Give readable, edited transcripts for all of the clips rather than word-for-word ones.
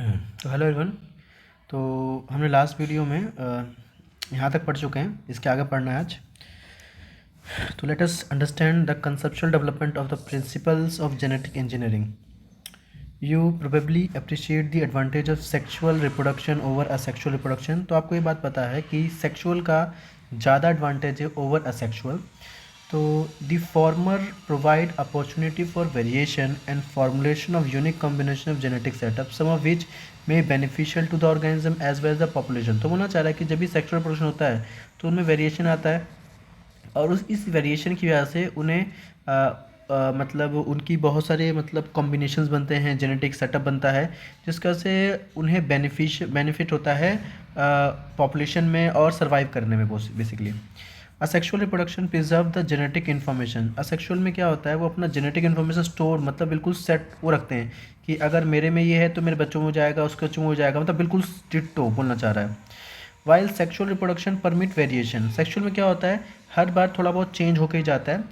तो hello everyone. तो हमने लास्ट वीडियो में यहाँ तक पढ़ चुके हैं, इसके आगे पढ़ना है आज। तो let us understand the conceptual development of the principles of genetic engineering. You probably appreciate the advantage of sexual reproduction over asexual reproduction. तो आपको ये बात पता है कि सेक्सुअल का ज़्यादा एडवांटेज है ओवर असेक्सुअल। तो the former provide opportunity for variation and formulation of unique combination of genetic setup, some of which may beneficial to the organism as well as the population. तो बोलना चाह रहा है कि जब भी सेक्सुअल रिप्रोडक्शन होता है तो उनमें वेरिएशन आता है, और इस वेरिएशन की वजह से उन्हें मतलब उनकी बहुत सारे मतलब कॉम्बिनेशंस बनते हैं, जेनेटिक सेटअप बनता है, जिसका से उन्हें बेनिफिट होता है पॉपुलेशन में और सर्वाइव करने में basically. Asexual reproduction preserve the genetic information. Asexual में क्या होता है, वो अपना जेनेटिक इन्फॉर्मेशन स्टोर मतलब बिल्कुल सेट वो रखते हैं कि अगर मेरे में ये है तो मेरे बच्चों में हो जाएगा, उसके बच्चों में हो जाएगा, मतलब बिल्कुल डिट्टो बोलना चाह रहा है। While sexual reproduction permit variation. Sexual में क्या होता है, हर बार थोड़ा बहुत चेंज होकर ही जाता है।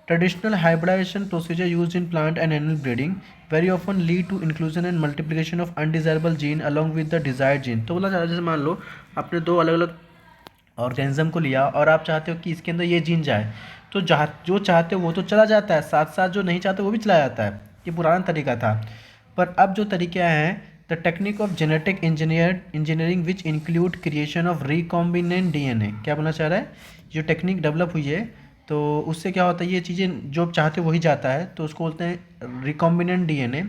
Traditional hybridisation procedure use in plant and animal breeding very often lead to inclusion and multiplication of undesirable gene along with the desired gene. तो बोला जा रहा है, जैसे मान लो आपने दो अलग अलग ऑर्गेनिज्म को लिया और आप चाहते हो कि इसके अंदर ये जीन जाए, तो जो चाहते हो वो तो चला जाता है, साथ साथ जो नहीं चाहते वो भी चला जाता है। ये पुराना तरीका था, पर अब जो तरीका है, the technique of genetic engineering which include creation of recombinant DNA. क्या बोलना चाह रहा है, जो टेक्निक डेवलप हुई है तो उससे क्या होता है, ये चीज़ें जो चाहते हो वही जाता है, तो उसको बोलते हैं recombinant DNA.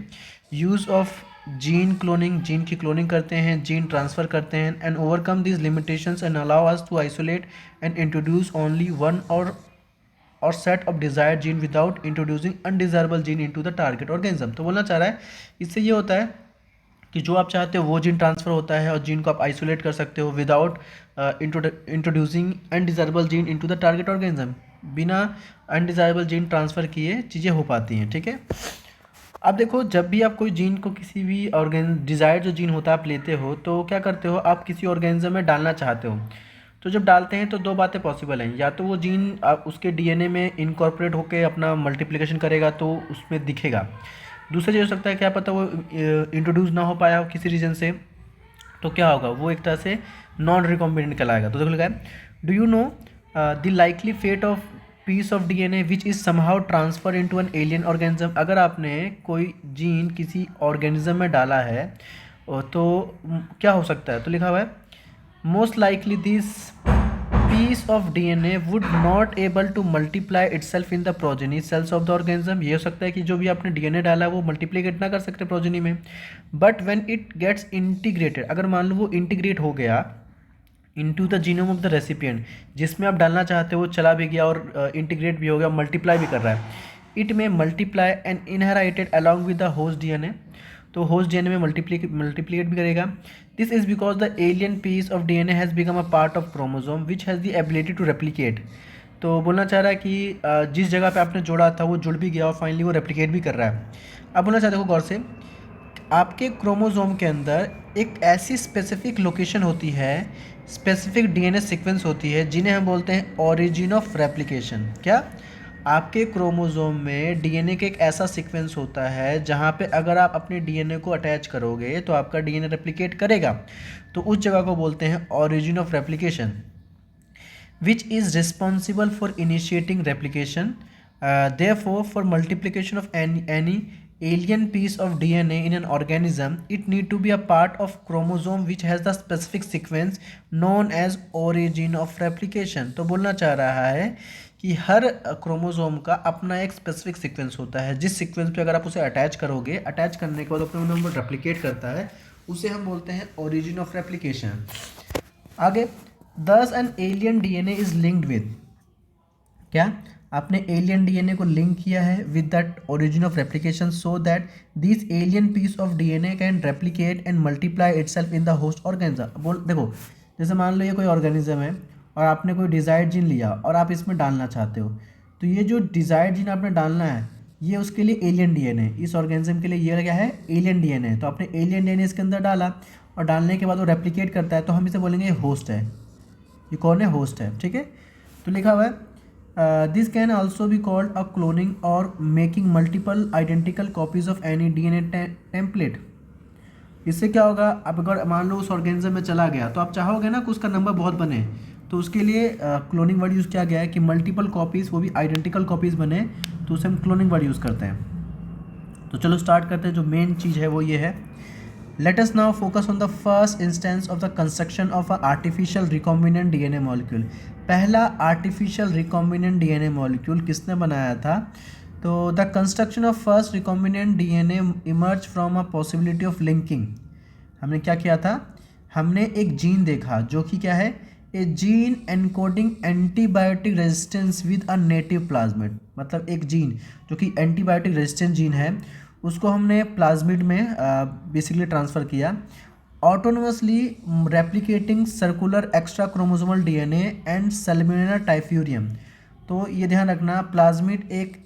Use of gene cloning, gene की क्लोनिंग करते हैं, जीन ट्रांसफ़र करते हैं, and overcome these limitations and allow us to isolate and introduce only one or set of desired gene without introducing undesirable gene into the target organism. तो बोलना चाह रहा है, इससे ये होता है कि जो आप चाहते हो वो जीन ट्रांसफ़र होता है और जीन को आप आइसोलेट कर सकते हो without introducing undesirable gene into the target organism. बिना अनडिजायरेबल जीन ट्रांसफ़र किए चीज़ें हो पाती हैं, ठीक है। अब देखो, जब भी आप कोई जीन को किसी भी डिज़ायर्ड जो जीन होता है आप लेते हो, तो क्या करते हो, आप किसी ऑर्गेनिज्म में डालना चाहते हो। तो जब डालते हैं तो दो बातें पॉसिबल हैं, या तो वो जीन आप उसके डीएनए में इनकॉर्पोरेट होकर अपना मल्टीप्लिकेशन करेगा तो उसमें दिखेगा। दूसरा चीज़ हो सकता है, क्या पता वो इंट्रोड्यूस ना हो पाया हो किसी रीज़न से, तो क्या होगा, वो एक तरह से नॉन रिकॉम्बिनेंट कहलाएगा। तो देखो लिखा है, do you know the likely fate of piece of DNA which is somehow transfer into an alien organism. अगर आपने कोई जीन किसी ऑर्गेनिज्म में डाला है तो क्या हो सकता है, तो लिखा हुआ है most likely this piece of DNA would not able to multiply itself in the progeny cells of the organism। ये हो सकता है कि जो भी आपने डीएनए डाला है वो मल्टीप्लिकेट ना कर सकते प्रोजेनी में। But when it gets integrated, अगर मान लो वो इंटीग्रेट हो गया into the genome of the recipient, जिसमें आप डालना चाहते हो वो चला भी गया और इंटीग्रेट भी हो गया, मल्टीप्लाई भी कर रहा है, इट में multiply and inherited along with the host DNA. तो होस्ट डीएनए में मल्टीप्लिकेट भी करेगा। This is because the alien piece of DNA has become a part of chromosome which has the ability to replicate. तो बोलना चाह रहा है कि जिस जगह पे आपने जोड़ा था वो जुड़ भी गया और फाइनली वो रेप्लिकेट भी कर रहा है। अब बोलना चाहते हो गौर से, आपके क्रोमोसोम के अंदर एक ऐसी स्पेसिफिक लोकेशन होती है, स्पेसिफिक डीएनए सीक्वेंस होती है, जिन्हें हम बोलते हैं ओरिजिन ऑफ रेप्लिकेशन। क्या, आपके क्रोमोसोम में डीएनए का एक ऐसा सीक्वेंस होता है जहाँ पे अगर आप अपने डीएनए को अटैच करोगे तो आपका डीएनए रेप्लिकेट करेगा, तो उस जगह को बोलते हैं origin of replication, which is responsible for initiating replication. Therefore, for multiplication of any alien piece of DNA in an organism, it need to be a part of chromosome which has the specific sequence known as origin of replication। तो बोलना चाह रहा है कि हर chromosome का अपना एक specific sequence होता है, जिस सीक्वेंस पे अगर आप उसे अटैच करोगे, अटैच करने के बाद अपने नंबर रेप्लिकेट करता है, उसे हम बोलते हैं ओरिजिन ऑफ रेप्लिकेशन। आगे, thus an alien DNA is linked with, क्या, आपने एलियन डीएनए को लिंक किया है with that origin of replication so that this alien piece of DNA can replicate and multiply itself in the host organism. बोल देखो, जैसे मान लो ये कोई ऑर्गेनिज्म है और आपने कोई डिजायर्ड जीन लिया और आप इसमें डालना चाहते हो, तो ये जो डिजायर्ड जीन आपने डालना है ये उसके लिए एलियन डीएनए, इस ऑर्गेनिज्म के लिए ये क्या है, एलियन डीएनए। तो आपने एलियन डीएनए इसके अंदर डाला और डालने के बाद वो रेप्लिकेट करता है, तो हम इसे बोलेंगे ये होस्ट है। ये कौन है, होस्ट है, ठीक है। तो लिखा हुआ है this can also be called a cloning or making multiple identical copies of any DNA template. इससे क्या होगा, अब अगर मान लो उस ऑर्गेनिज्म में चला गया तो आप चाहोगे ना कि उसका नंबर बहुत बने, तो उसके लिए क्लोनिंग वर्ड यूज़ किया गया है कि मल्टीपल कॉपीज़, वो भी आइडेंटिकल कॉपीज़ बने, तो उसे हम क्लोनिंग वर्ड यूज़ करते हैं। तो चलो स्टार्ट करते हैं। जो मेन चीज़ है वो ये है, let us now focus on the first instance of the construction of a artificial recombinant DNA molecule. पहला आर्टिफिशियल रिकॉम्बिनेंट डीएनए मॉलिक्यूल किसने बनाया था? तो the construction of first recombinant DNA emerge from a possibility of linking. हमने क्या किया था, हमने एक जीन देखा जो कि क्या है, a gene encoding antibiotic resistance with a native plasmid. मतलब एक जीन जो कि एंटीबायोटिक रेजिस्टेंट जीन है, उसको हमने प्लाज्मिड में बेसिकली ट्रांसफ़र किया। Autonomously replicating circular extra chromosomal DNA and Salmonella typhimurium. तो ये ध्यान रखना, प्लाज्मिड एक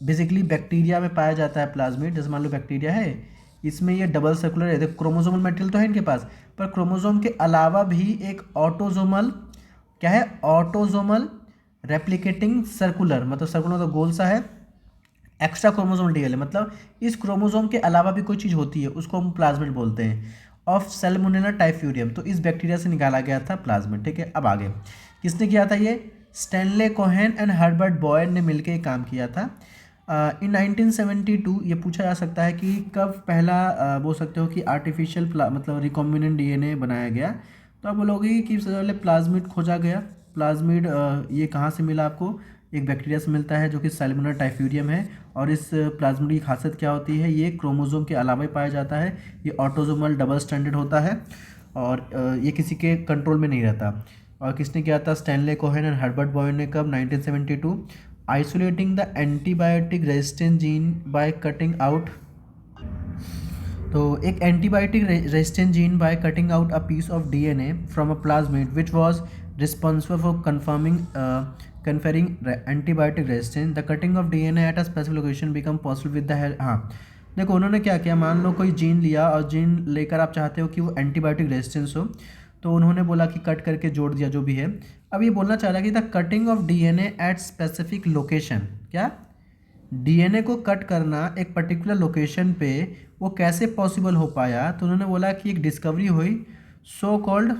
बेसिकली बैक्टीरिया में पाया जाता है। प्लाज्मिड जैसे मान लो बैक्टीरिया है, इसमें ये डबल सर्कुलर है, देखो क्रोमोसोमल मटेरियल तो है इनके पास, पर क्रोमोसोम के अलावा भी एक ऑटोजोमल क्या है, ऑटोजोमल रेप्लिकेटिंग सर्कुलर, मतलब सर्कुलर तो गोल सा है, एक्स्ट्रा क्रोमोसोमल डीएनए, मतलब इस क्रोमोसोम के अलावा भी कोई चीज़ होती है, उसको हम प्लाज्मिड बोलते हैं। ऑफ सैल्मोनेला टाइफ्यूरियम, तो इस बैक्टीरिया से निकाला गया था प्लाज्मिड। ठीक है, अब आगे किसने किया था ये? Stanley Cohen and Herbert Boyer ने मिलकर काम किया था। इन 1972 ये पूछा जा सकता है कि कब पहला बोल सकते हो कि आर्टिफिशियल मतलब रिकॉम्बिनेंट डीएनए बनाया गया। तो आप बोलोगे कि सबसे पहले प्लाज्मिड खोजा गया। प्लाज्मिड ये कहाँ से मिला आपको? एक बैक्टीरिया से मिलता है जो कि सैल्मोनेला टाइफ्यूरियम है। और इस प्लाज्मिड की खासियत क्या होती है? ये क्रोमोसोम के अलावा ही पाया जाता है, ये ऑटोसोमल डबल स्टैंडर्ड होता है और ये किसी के कंट्रोल में नहीं रहता। और किसने किया था? Stanley Cohen and Herbert Boyer ने। कब? 1972। Isolating the antibiotic resistant gene by cutting out. तो एक antibiotic resistant gene by cutting out a piece of DNA from a plasmid which was responsible for conferring antibiotic resistance. The cutting of DNA at a specific location become possible with the help। हाँ देखो उन्होंने क्या किया, मान लो कोई gene लिया और gene लेकर आप चाहते हो कि वो एंटीबायोटिक रेजिस्टेंस हो, तो उन्होंने बोला कि कट करके जोड़ दिया जो भी है। अब ये बोलना चाह रहा है कि the cutting of DNA at specific location, क्या डीएनए को कट करना एक पर्टिकुलर लोकेशन पे वो कैसे पॉसिबल हो पाया? तो उन्होंने बोला कि एक डिस्कवरी हुई, सो कॉल्ड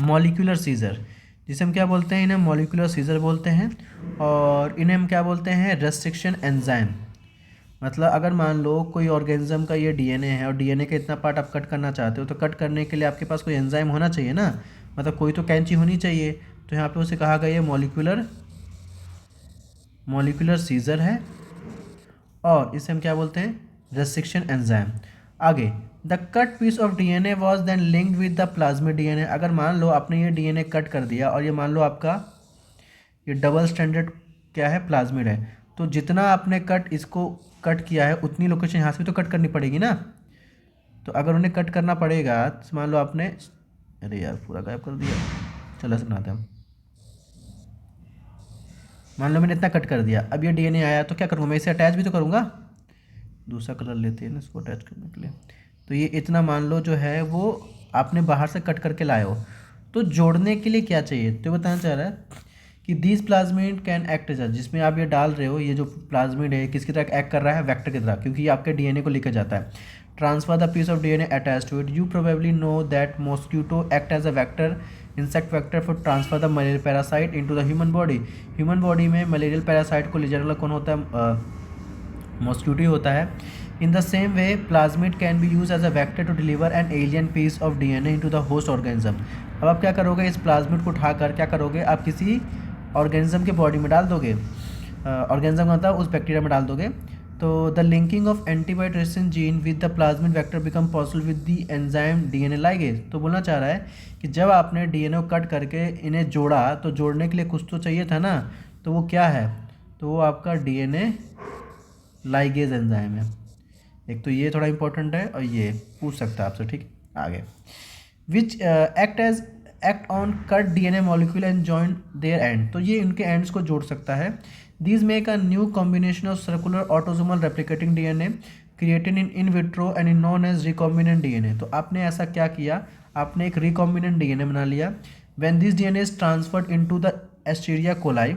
मॉलिक्यूलर सीजर, जिसे हम क्या बोलते हैं? इन्हें मॉलिक्यूलर सीजर बोलते हैं। और इन्हें हम क्या बोलते हैं? Restriction enzyme. मतलब अगर मान लो कोई ऑर्गेनिज्म का ये डीएनए है और डीएनए का इतना पार्ट आप कट करना चाहते हो, तो कट करने के लिए आपके पास कोई एंजाइम होना चाहिए ना, मतलब कोई तो कैंची होनी चाहिए। तो यहाँ पे उसे कहा गया है मॉलिक्यूलर सीजर है, और इसे हम क्या बोलते हैं? Restriction enzyme. आगे, the cut piece of DNA was then linked with the plasmid DNA. अगर मान लो आपने ये डीएनए कट कर दिया और ये मान लो आपका ये डबल स्टैंडर्ड क्या है? प्लाज्मिड है, तो जितना आपने कट इसको कट किया है उतनी लोकेशन यहाँ से भी तो कट करनी पड़ेगी ना। तो अगर उन्हें कट करना पड़ेगा तो मान लो आपने, अरे यार पूरा गायब कर दिया, चलो ऐसे बनाते हैं हम। मान लो मैंने इतना कट कर दिया, अब ये डीएनए आया तो क्या करूँगा मैं? इसे अटैच भी तो करूँगा। दूसरा कलर लेते हैं ना इसको अटैच करने के लिए। तो ये इतना मान लो जो है वो आपने बाहर से कट करके लाए हो, तो जोड़ने के लिए क्या चाहिए? तो बताना चाह रहा है कि this plasmid can act as, जिसमें आप ये डाल रहे हो, ये जो प्लाज्मिड है किसकी तरह एक्ट कर रहा है? वेक्टर की तरह, क्योंकि ये आपके डीएनए को लेकर जाता है। Transfer the piece of DNA attach to it. You probably know that mosquito act as a vector, insect vector for transfer the malarial parasite into the human body. Human body में malarial parasite को ले जाने वाला कौन होता है? Mosquito होता है। In the same way plasmid can be use as a vector to deliver an alien piece of DNA into the host organism. अब आप क्या करोगे? इस प्लाज्मिड को उठाकर क्या करोगे? आप किसी ऑर्गेनिज्म के बॉडी में डाल दोगे, ऑर्गेनिज्म का मतलब उस बैक्टीरिया में डाल दोगे। तो the linking of antibiotic resistant gene with the plasmid vector become possible with the enzyme DNA ligase. तो बोलना चाह रहा है कि जब आपने डीएनए को कट करके इन्हें जोड़ा, तो जोड़ने के लिए कुछ तो चाहिए था ना, तो वो क्या है? तो वो आपका डीएनए लाइगेज एंजाइम है। एक तो ये थोड़ा इंपॉर्टेंट है और ये पूछ सकता है आपसे। ठीक, आगे which act on cut DNA molecule and join their end. तो ये इनके एंड्स को जोड़ सकता है। These make a new combination of circular autosomal replicating DNA created in vitro and in known as recombinant DNA. तो आपने ऐसा क्या किया? आपने एक रिकॉम्बिनेंट डीएनए बना लिया। When this DNA is transferred into the Escherichia coli,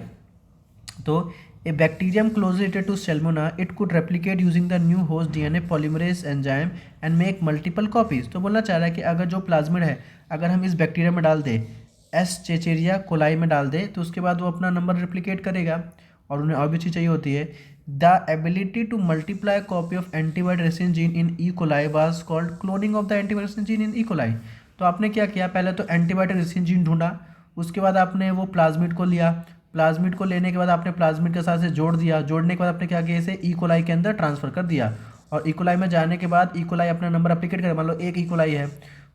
तो A bacterium closely related to Salmonella, it could replicate using the new host DNA polymerase enzyme and make multiple copies. तो बोलना चाह रहा है कि अगर जो प्लाज्मिड है अगर हम इस बैक्टीरिया में डाल दें, एस्चेरिचिया कोलाई में डाल दें, तो उसके बाद वो अपना नंबर रिप्लिकेट करेगा और उन्हें और भी चीज़ चाहिए होती है. The ability to multiply copy of antibody resistant gene in E coli was called cloning of the antibody resistant gene in E coli. तो आपने क्या किया, पहले तो एंटीबॉडी रेसिस्टेंट जीन ढूंढा, उसके बाद आपने वो प्लाज्मिड को लिया, प्लाज्मिड को लेने के बाद आपने प्लाज्मिड के साथ से जोड़ दिया, जोड़ने के बाद आपने क्या किया, इसे ई कोलाई के अंदर ट्रांसफ़र कर दिया और ई कोलाई में जाने के बाद ई कोलाई अपना नंबर एप्लीकेट करे. मान लो एक ई कोलाई है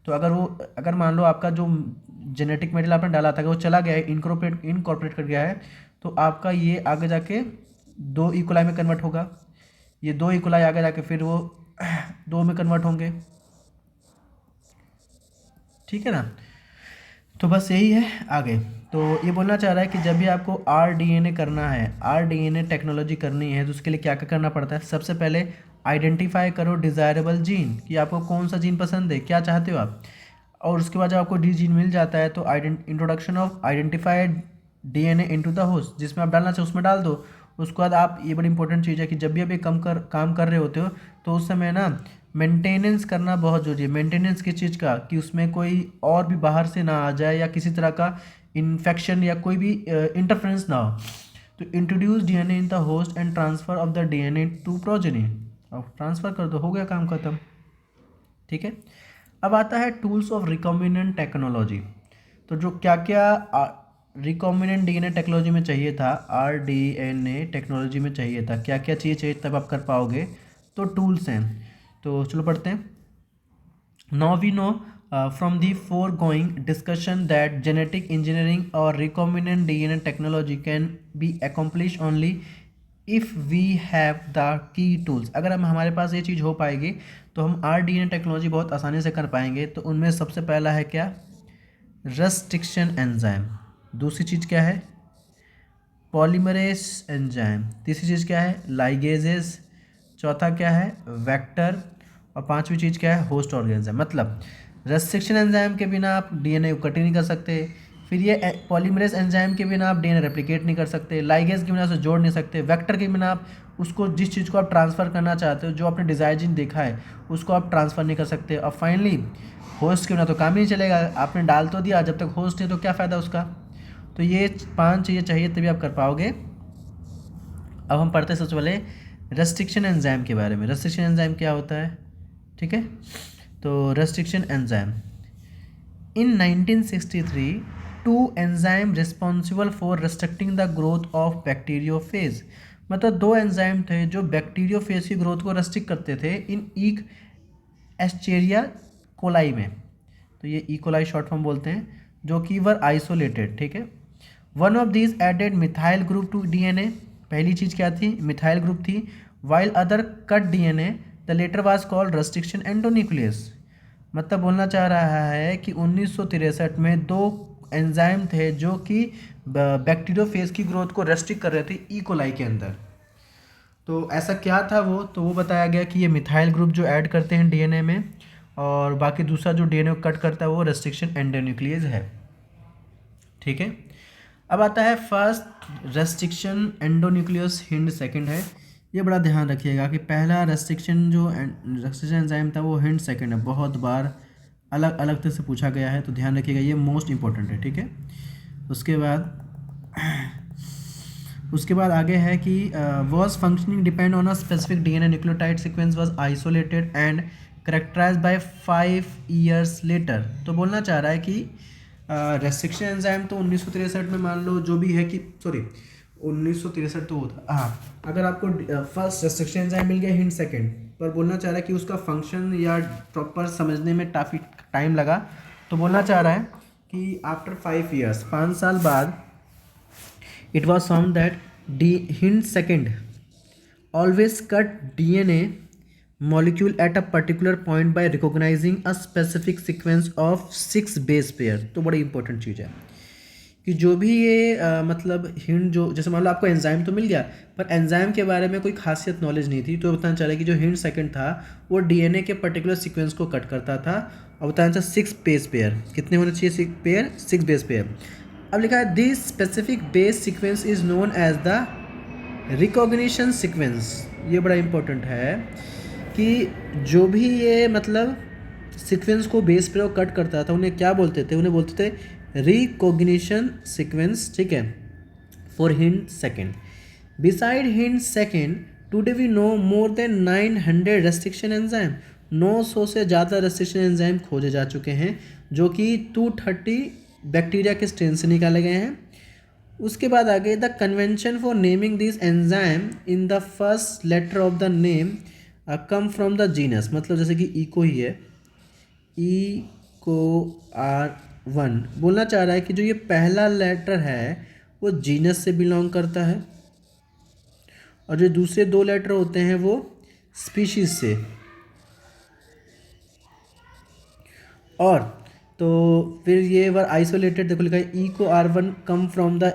तो अगर मान लो आपका जो जेनेटिक मटेरियल आपने डाला था कि वो चला गया है, इनकॉर्पोरेट कर गया है, तो आपका ये आगे जाके 2 ई कोलाई में कन्वर्ट होगा, ये 2 ई कोलाई आगे जाके फिर वो 2 में कन्वर्ट होंगे. ठीक है ना. तो बस यही है आगे. तो ये बोलना चाह रहा है कि जब भी आपको RDNA करना है, RDNA टेक्नोलॉजी करनी है, तो उसके लिए क्या क्या करना पड़ता है. सबसे पहले आइडेंटिफाई करो डिज़ायरेबल जीन, कि आपको कौन सा जीन पसंद है, क्या चाहते हो आप. और उसके बाद जब आपको डी जीन मिल जाता है तो introduction of identified DNA into the host, जिसमें आप डालना चाहो उसमें डाल दो. उसके बाद आप, ये बड़ी इंपॉर्टेंट चीज़ है कि जब भी आप ये काम कर रहे होते हो तो उस समय ना मेंटेनेंस करना बहुत जरूरी है. मेंटेनेंस किस चीज़ का, कि उसमें कोई और भी बाहर से ना आ जाए या किसी तरह का इन्फेक्शन या कोई भी इंटरफेरेंस ना हो. तो introduce DNA in the host and transfer of the DNA to progeny. अब ट्रांसफ़र कर दो, हो गया काम खत्म. ठीक है. अब आता है टूल्स ऑफ रिकॉम्बिनेंट टेक्नोलॉजी. तो जो क्या क्या रिकॉम्बिनेंट DNA टेक्नोलॉजी में चाहिए था, RDNA टेक्नोलॉजी में चाहिए था, क्या क्या चीज़ चाहिए तब आप कर पाओगे, तो टूल्स हैं. तो चलो पढ़ते हैं. Now we know from the foregoing discussion that genetic engineering or recombinant DNA technology can be accomplish only if we have the key tools. अगर हमारे पास ये चीज़ हो पाएगी तो हम RDNA टेक्नोलॉजी बहुत आसानी से कर पाएंगे. तो उनमें सबसे पहला है क्या, रेस्ट्रिक्शन एंजाइम. दूसरी चीज़ क्या है, पॉलीमरेस एंजाइम. तीसरी चीज़ क्या है, लाइगेजेस. चौथा क्या है, वेक्टर. और पांचवी चीज़ क्या है, होस्ट ऑर्गेनिज्म. मतलब रेस्ट्रिक्शन एंजाइम के बिना आप DNA को कट ही नहीं कर सकते. फिर ये पॉलीमरेस एंजाइम के बिना आप DNA रेप्लिकेट नहीं कर सकते. लाइगेज के बिना उसे जोड़ नहीं सकते. वेक्टर के बिना आप उसको, जिस चीज़ को आप ट्रांसफ़र करना चाहते हो, जो आपने डिज़ायर जीन देखा है, उसको आप ट्रांसफ़र नहीं कर सकते. और फाइनली होस्ट के बिना तो काम ही नहीं चलेगा. आपने डाल तो दिया, जब तक होस्ट है तो क्या फ़ायदा उसका. तो ये 5 चीज़ें चाहिए तभी आप कर पाओगे. अब हम पढ़ते हैं सबसे पहले रेस्ट्रिक्शन एंजाइम के बारे में. रेस्ट्रिक्शन एंजाइम क्या होता है, ठीक है. तो restriction enzyme in 1963 2 enzyme responsible for restricting the growth of bacteriophage. मतलब 2 एंजाइम थे जो बैक्टीरियोफेज की ग्रोथ को रेस्ट्रिक्ट करते थे इन ईक एस्चेरिया कोलाई में. तो ये ई कोलाई शॉर्ट फॉर्म बोलते हैं, जो कि वर आइसोलेटेड. ठीक है. One of these added methyl group to DNA. पहली चीज़ क्या थी, मिथाइल ग्रुप थी. While other cut DNA, the latter was called restriction endonuclease. मतलब बोलना चाह रहा है कि 1963 में 2 एंजाइम थे जो कि बैक्टीरियोफेज की ग्रोथ को रेस्ट्रिक्ट कर रहे थे ई कोलाई के अंदर. तो ऐसा क्या था वो, तो वो बताया गया कि ये मिथाइल ग्रुप जो ऐड करते हैं DNA में, और बाकी दूसरा जो DNA को कट करता है वो रेस्ट्रिक्शन एंडोन्यूक्लियस है. ठीक है. अब आता है first restriction endonuclease hind second है. ये बड़ा ध्यान रखिएगा कि पहला रेस्ट्रिक्शन एंजाइम था वो हिंड सेकंड है. बहुत बार अलग अलग तरह से पूछा गया है, तो ध्यान रखिएगा, ये मोस्ट इंपॉर्टेंट है. ठीक है. उसके बाद आगे है कि was functioning depend on a specific DNA nucleotide sequence was isolated and characterise by 5 years later. तो बोलना चाह रहा है कि रेस्ट्रिक्शन एंजाइम तो 1963 में मान लो जो भी है कि 1963 तो होता. हाँ, अगर आपको फर्स्ट रेस्ट्रिक्शन एंजाइम मिल गया हिंड सेकंड, पर बोलना चाह रहा है कि उसका फंक्शन या प्रॉपर समझने में काफ़ी टाइम लगा. तो बोलना चाह रहा है कि आफ्टर 5 years, 5 साल बाद, it was found that hind second always cut DNA molecule at a particular point by recognizing a specific sequence of 6 base pair. तो बड़ी इंपॉर्टेंट चीज़ है कि जो भी ये मतलब हिंड, जो जैसे मान लो आपको एंजाइम तो मिल गया, पर एंजाइम के बारे में कोई खासियत नॉलेज नहीं थी, तो बताना चाह रहा है कि जो हिंड सेकंड था वो DNA के पर्टिकुलर सीक्वेंस को कट करता था. और बताना चाह 6 बेस पेयर, कितने होने चाहिए 6 पेयर, 6 बेस पेयर. अब लिखा है this specific base sequence is known as the recognition sequence, ये बड़ा इम्पोर्टेंट है कि जो भी ये मतलब सीक्वेंस को बेस पे वो कट करता था उन्हें क्या बोलते थे, उन्हें बोलते थे रिकॉग्निशन सीक्वेंस, ठीक है, for Hind second. Beside Hind second today we know more than 900 restriction enzyme, 900 से ज़्यादा रेस्ट्रिक्शन एंजाइम खोजे जा चुके हैं जो कि 230 बैक्टीरिया के स्ट्रेन से निकाले गए हैं। उसके बाद आगे the convention for naming this enzyme in the first letter of the name come from the genus, मतलब जैसे कि इको ही है, ECOR1 बोलना चाह रहा है कि जो ये पहला लेटर है वो जीनस से बिलोंग करता है और जो दूसरे दो लेटर होते हैं वो स्पीशीज से। और तो फिर ये वर आइसोलेटेड, देखो लिखा है ECOR1 come from the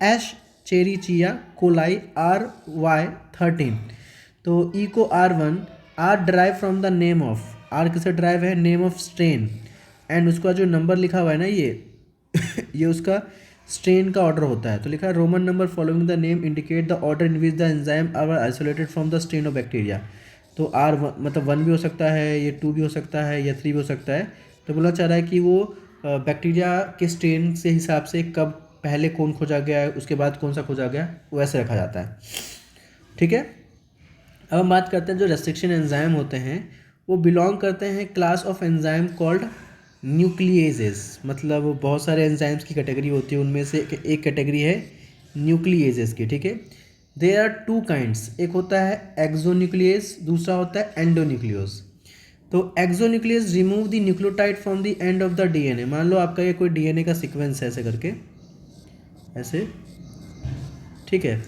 Escherichia coli RY13। तो ECOR1 are derive from the name of, R किसे ड्राइव है, नेम ऑफ स्ट्रेन, एंड उसका जो नंबर लिखा हुआ है ना ये ये उसका स्ट्रेन का ऑर्डर होता है। तो लिखा है Roman number following the name indicate the order in which the enzyme are isolated from the strain of bacteria. तो R मतलब 1 भी हो सकता है, ये 2 भी हो सकता है, या 3 भी हो सकता है। तो बोलना चाह रहा है कि वो बैक्टीरिया के स्ट्रेन से हिसाब से कब पहले कौन खोजा गया है, उसके बाद कौन सा खोजा गया, वैसे रखा जाता है, ठीक है। अब हम बात करते हैं जो रेस्ट्रिक्शन एंजाइम होते हैं वो बिलोंग करते हैं class of enzyme called nucleases, मतलब बहुत सारे एंजाइम्स की कैटेगरी होती है, उनमें से एक कैटेगरी है न्यूक्लिएजेस की, ठीक है। देयर आर 2 काइंड्स, एक होता है एक्सोन्यूक्लियस, दूसरा होता है एंडोन्यूक्लियोस। तो exonuclease remove the nucleotide from the end of the DNA, मान लो आपका ये कोई डीएनए का सीक्वेंस है ऐसे करके, ऐसे, ठीक है।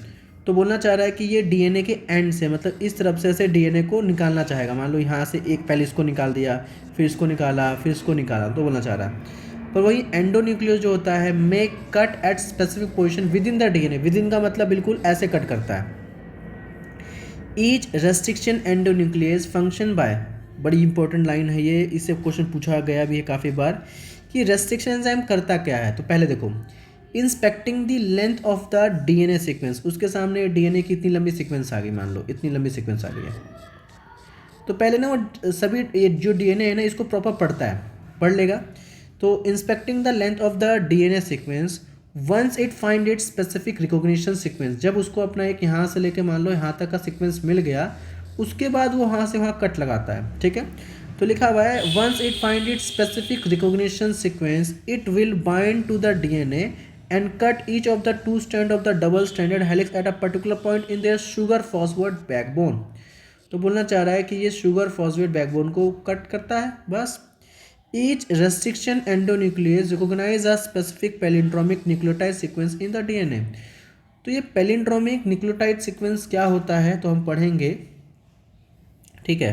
तो बोलना चाह रहा है कि ये डीएनए के एंड से, मतलब इस तरफ से ऐसे डीएनए को निकालना चाहेगा, मान लो यहाँ से एक पहले इसको निकाल दिया, फिर इसको निकाला, फिर इसको निकाला, तो बोलना चाह रहा है। पर वही एंडोन्यूक्लियस जो होता है may cut at specific position within the DNA, within का मतलब बिल्कुल ऐसे कट करता है। Each restriction endonuclease function by, बड़ी इंपॉर्टेंट लाइन है ये, इससे क्वेश्चन पूछा गया भी है काफ़ी बार कि रेस्ट्रिक्शन एंजाइम करता क्या है। तो पहले देखो, inspecting the length of the DNA sequence, उसके सामने डीएनए की इतनी लंबी सीक्वेंस आ गई, मान लो इतनी लंबी सीक्वेंस आ गई है, तो पहले ना वो सभी ये जो डीएनए है ना इसको प्रॉपर पढ़ता है, पढ़ लेगा। तो inspecting the length of the DNA sequence once it find it specific recognition sequence, जब उसको अपना एक यहाँ से लेके मान लो यहाँ तक का सीक्वेंस मिल गया, उसके बाद वो वहाँ से वहाँ कट लगाता है, ठीक है। तो लिखा हुआ है once it find it specific recognition sequence it will bind to the DNA and cut each of the 2 strands of the double stranded helix at a particular point in their sugar phosphate backbone। तो बोलना चाह रहा है कि ये sugar phosphate backbone को cut करता है बस। Each restriction endonuclease recognise a specific palindromic nucleotide sequence in the DNA. तो ये पैलिंड्रोमिक न्यूक्लियोटाइड सीक्वेंस क्या होता है तो हम पढ़ेंगे, ठीक है।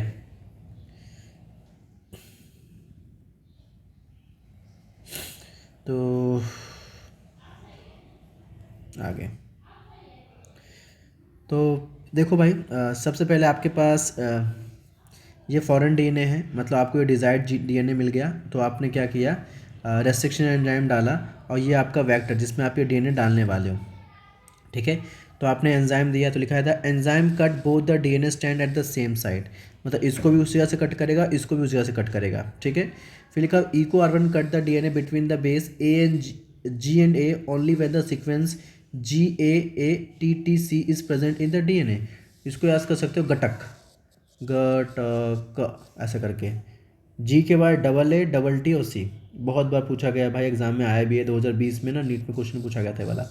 तो आगे तो देखो भाई, सबसे पहले आपके पास ये फॉरेन डीएनए है, मतलब आपको ये डिज़ायर्ड डीएनए मिल गया, तो आपने क्या किया, रेस्ट्रिक्शन एंजाइम डाला और ये आपका वेक्टर जिसमें आप ये डीएनए डालने वाले हो, ठीक है। तो आपने एंजाइम दिया, तो लिखा है था enzyme cut both the DNA stand at the same side, मतलब इसको भी उस जगह से कट करेगा, इसको भी उस जगह से कट करेगा, ठीक है। फिर लिखा ECOR1 cut the DNA between the base A and G and A only when the sequence GAATTC is present in the DNA. इसको याद कर सकते हो गटक, गटक ऐसा करके, जी के बाद AA और C, बहुत बार पूछा गया भाई, एग्जाम में आया भी है 2020 में ना, नीट में क्वेश्चन पूछा गया था वाला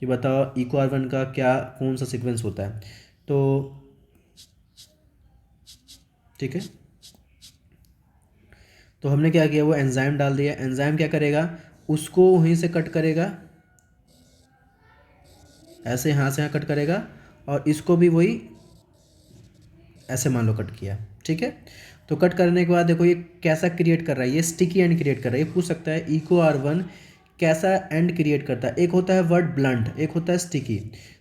कि बताओ ECOR1 का क्या कौन सा सीक्वेंस होता है। तो ठीक है, तो हमने क्या किया, वो एंजाइम डाल दिया, एंजाइम क्या करेगा, उसको वहीं से कट करेगा, ऐसे यहाँ से यहाँ कट करेगा, और इसको भी वही ऐसे मान लो कट किया, ठीक है। तो कट करने के बाद देखो ये कैसा क्रिएट कर रहा है, ये स्टिकी एंड क्रिएट कर रहा है। ये पूछ सकता है ECOR1 कैसा एंड क्रिएट करता है, एक होता है वर्ड ब्लंट, एक होता है स्टिकी।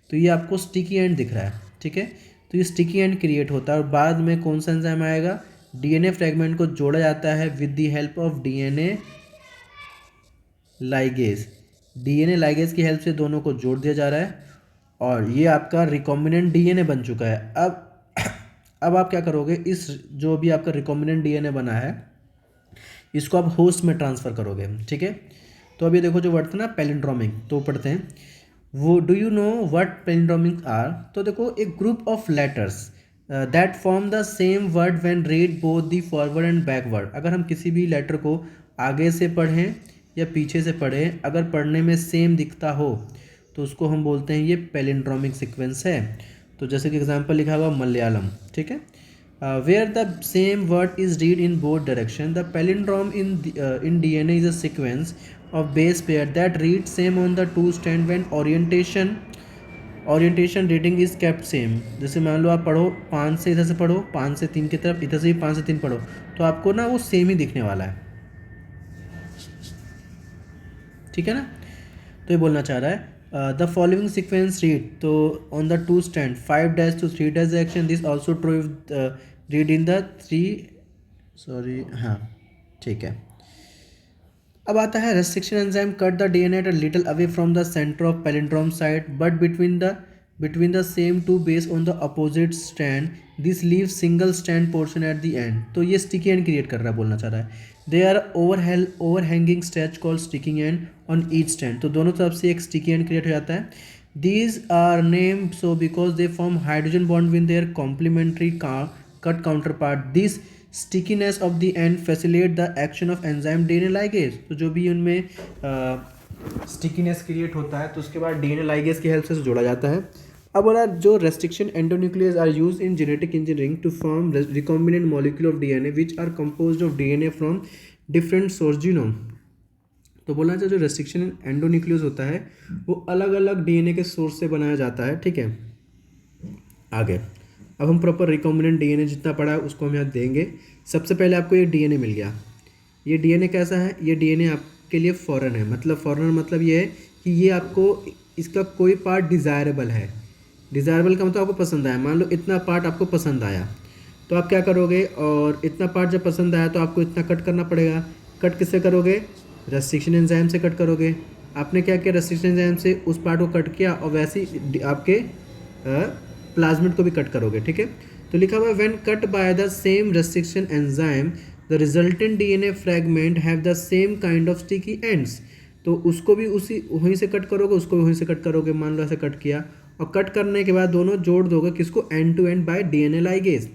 तो ये आपको स्टिकी एंड दिख रहा है, ठीक है। तो ये स्टिकी एंड क्रिएट होता है और बाद में कौन सा एंजाइम आएगा, डीएनए फ्रेगमेंट को जोड़ा जाता है with the help of DNA ligase, DNA ligase की हेल्प से दोनों को जोड़ दिया जा रहा है और ये आपका रिकॉम्बिनेंट डीएनए बन चुका है। अब आप क्या करोगे, इस जो भी आपका रिकॉम्बिनेंट डीएनए बना है इसको आप होस्ट में ट्रांसफ़र करोगे, ठीक है। तो अभी देखो जो वर्ड था ना पैलिंड्रोमिक, तो पढ़ते हैं वो। Do you know what palindromic are? तो देखो एक group of letters that form the same word when read both the forward and backward. अगर हम किसी भी लेटर को आगे से पढ़ें या पीछे से पढ़ें, अगर पढ़ने में सेम दिखता हो तो उसको हम बोलते हैं ये पैलिंड्रोमिक सीक्वेंस है। तो जैसे कि एग्जांपल लिखा हुआ मलयालम, ठीक है, where the same word is read in both direction. The palindrome in DNA is a sequence of base pair that read same on the two strand when orientation reading is kept same. जैसे मान लो आप पढ़ो 5 से इधर से पढ़ो, 5 से 3 की तरफ, इधर से भी 5 से 3 पढ़ो, तो आपको ना वो सेम ही दिखने वाला है, ठीक है ना। तो ये बोलना चाह रहा है द फॉलोइंग सीक्वेंस रीड, तो on the two stand 5 dash to 3 dash action this also true read in the 3, sorry, हाँ ठीक है। अब आता है restriction enzyme cut the DNA at a little away from the centre of palindrome site but between the same two base on the opposite strand, this leaves single strand portion at the end. तो ये sticky end create कर रहा है, बोलना चाह रहा है they are overhanging stretch called sticking end on each strand. तो दोनों तरफ से एक sticky end create हो जाता है. These are named so because they form hydrogen bond with their complementary cut counterpart. This stickiness of the end facilitate the action of enzyme DNA ligase. तो जो भी उनमें स्टिकीनेस क्रिएट होता है तो उसके बाद डीएनए लाइगेज की हेल्प से जोड़ा जाता है. अब बोला जो restriction endonuclease are use in genetic engineering to form recombinant molecule of DNA which are composed of DNA from different source genome. तो बोलना चाहिए जो रेस्ट्रिक्शन एंडोन्यूक्लियस होता है वो अलग अलग डीएनए के सोर्स से बनाया जाता है, ठीक है. आगे अब हम प्रॉपर रिकॉम्बिनेंट डीएनए जितना पढ़ा है उसको हम यहाँ देंगे. सबसे पहले आपको ये डीएनए मिल गया. ये डीएनए कैसा है? ये डीएनए आपके लिए फॉरेन है. मतलब फॉरेन मतलब ये है कि ये आपको इसका कोई पार्ट डिज़ायरेबल है. डिज़ायरेबल का मतलब आपको पसंद आया. मान लो इतना पार्ट आपको पसंद आया तो आप क्या करोगे, और इतना पार्ट जब पसंद आया तो आपको इतना कट करना पड़ेगा. कट किससे करोगे? रेस्ट्रिक्शन एंजाइम से कट करोगे. आपने क्या किया? रेस्ट्रिक्शन एंजाइम से उस पार्ट को कट किया और वैसे ही आपके प्लाज्मिड को भी कट करोगे, ठीक है. तो लिखा हुआ है when cut by the same restriction enzyme the resultant DNA fragment have the same kind of sticky ends. तो उसको भी उसी वहीं से कट करोगे, उसको भी वहीं से कट करोगे. मान लो ऐसे कट किया और कट करने के बाद दोनों जोड़ दोगे किसको? End to end by DNA ligase.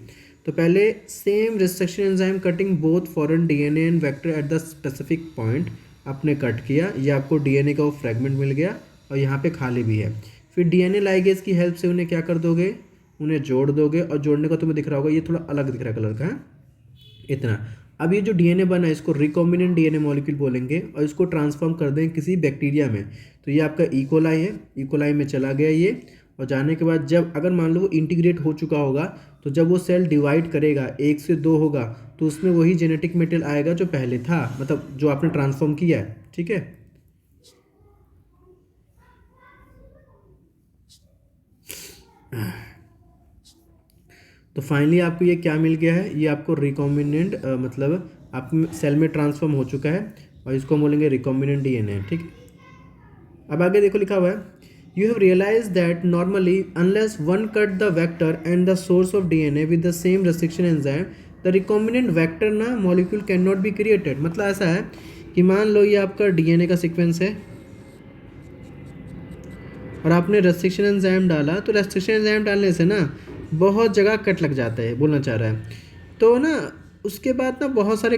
तो पहले same restriction enzyme cutting both foreign DNA and vector at the specific point. आपने कट किया, ये आपको डीएनए का वो फ्रैगमेंट मिल गया और यहाँ पे खाली भी है. फिर डीएनए लाइगेज की हेल्प से उन्हें क्या कर दोगे? उन्हें जोड़ दोगे. और जोड़ने का तुम्हें दिख रहा होगा ये थोड़ा अलग दिख रहा है कलर का है इतना. अब ये जो डीएनए बना है इसको रिकॉम्बिनेंट डीएनए मॉलिक्यूल बोलेंगे और इसको ट्रांसफॉर्म कर दें किसी बैक्टीरिया में. तो ये आपका इकोलाई है. इकोलाई में चला गया ये, और जाने के बाद जब अगर मान लो वो इंटीग्रेट हो चुका होगा तो जब वो सेल डिवाइड करेगा 1 से 2 होगा तो उसमें वही जेनेटिक मटेरियल आएगा जो पहले था, मतलब जो आपने ट्रांसफॉर्म किया है, ठीक है. तो फाइनली आपको ये क्या मिल गया है? ये आपको रिकॉम्बिनेंट मतलब आप सेल में ट्रांसफॉर्म हो चुका है और इसको बोलेंगे रिकॉम्बिनेंट डीएनए, ठीक है. अब आगे देखो लिखा हुआ है you have realize that normally unless one cut the vector and the source of DNA with the same restriction enzyme the recombinant vector ना molecule can not be created. मतलब ऐसा है कि मान लो ये आपका डीएनए का सीक्वेंस है और आपने रेस्ट्रिक्शन एंजाइम डाला, तो रेस्ट्रिक्शन एंजाइम डालने से ना बहुत जगह कट लग जाता है, बोलना चाह रहा है. तो ना उसके बाद ना बहुत सारे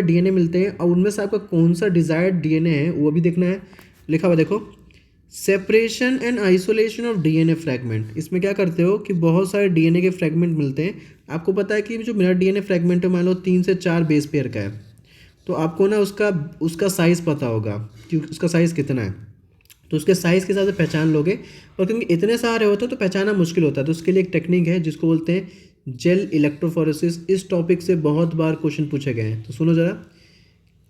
डीएनए मिलते हैं और उनमें से आपका कौन सा डिज़ायर्ड डीएनए है वो भी देखना है. लिखा हुआ देखो separation and isolation of DNA fragment. इसमें क्या करते हो कि बहुत सारे डीएनए के फ्रैगमेंट मिलते हैं. आपको पता है कि जो मेरा डीएनए फ्रैगमेंट है मान लो 3 से 4 बेस पेयर का है, तो आपको ना उसका साइज़ पता होगा कि उसका साइज़ कितना है. तो उसके साइज़ के हिसाब से पहचान लोगे. और क्योंकि इतने सारे होते हैं तो पहचाना मुश्किल होता है. तो उसके लिए एक टेक्निक है जिसको बोलते हैं जेल इलेक्ट्रोफोरेसिस. इस टॉपिक से बहुत बार क्वेश्चन पूछे गए हैं, तो सुनो ज़रा.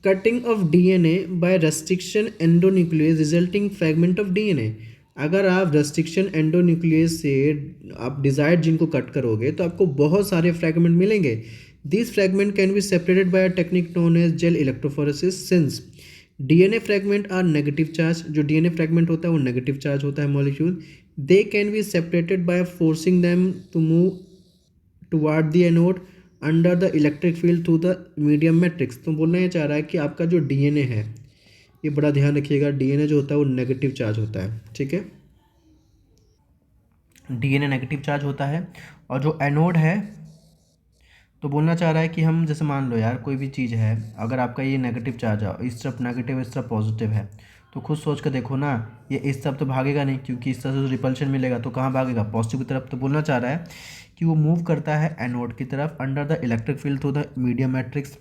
Cutting of DNA by restriction endonuclease resulting fragment of DNA. अगर आप रेस्ट्रिक्शन एंडोन्यूक्लियस से आप डिजायर्ड जीन को कट करोगे तो आपको बहुत सारे फ्रैगमेंट मिलेंगे. This fragment can be separated by a technique known as gel electrophoresis. Since DNA fragment are negative charge, जो डीएनए फ्रैगमेंट होता है वो नेगेटिव चार्ज होता है molecule, they can be separated by forcing them to move toward the anode under the electric field through the medium matrix. तो बोलना ये चाह रहा है कि आपका जो डीएनए है, ये बड़ा ध्यान रखिएगा, डीएनए जो होता है वो नेगेटिव चार्ज होता है, ठीक है। डीएनए नेगेटिव चार्ज होता है, और जो एनोड है, तो बोलना चाह रहा है कि हम जैसे मान लो यार कोई भी चीज़ है, अगर आपका ये नेगेटिव चार्ज है, इस तरफ नेगेटिव इस तरफ पॉजिटिव है, तो खुद सोच कर देखो ना, ये इस तरफ तो भागेगा नहीं, क्योंकि इस तरफ से रिपल्शन मिलेगा, तो कहाँ भागेगा, पॉजिटिव की तरफ। तो बोलना चाह रहा है कि वो मूव करता है एनोड की तरफ under the electric field through the medium matrix.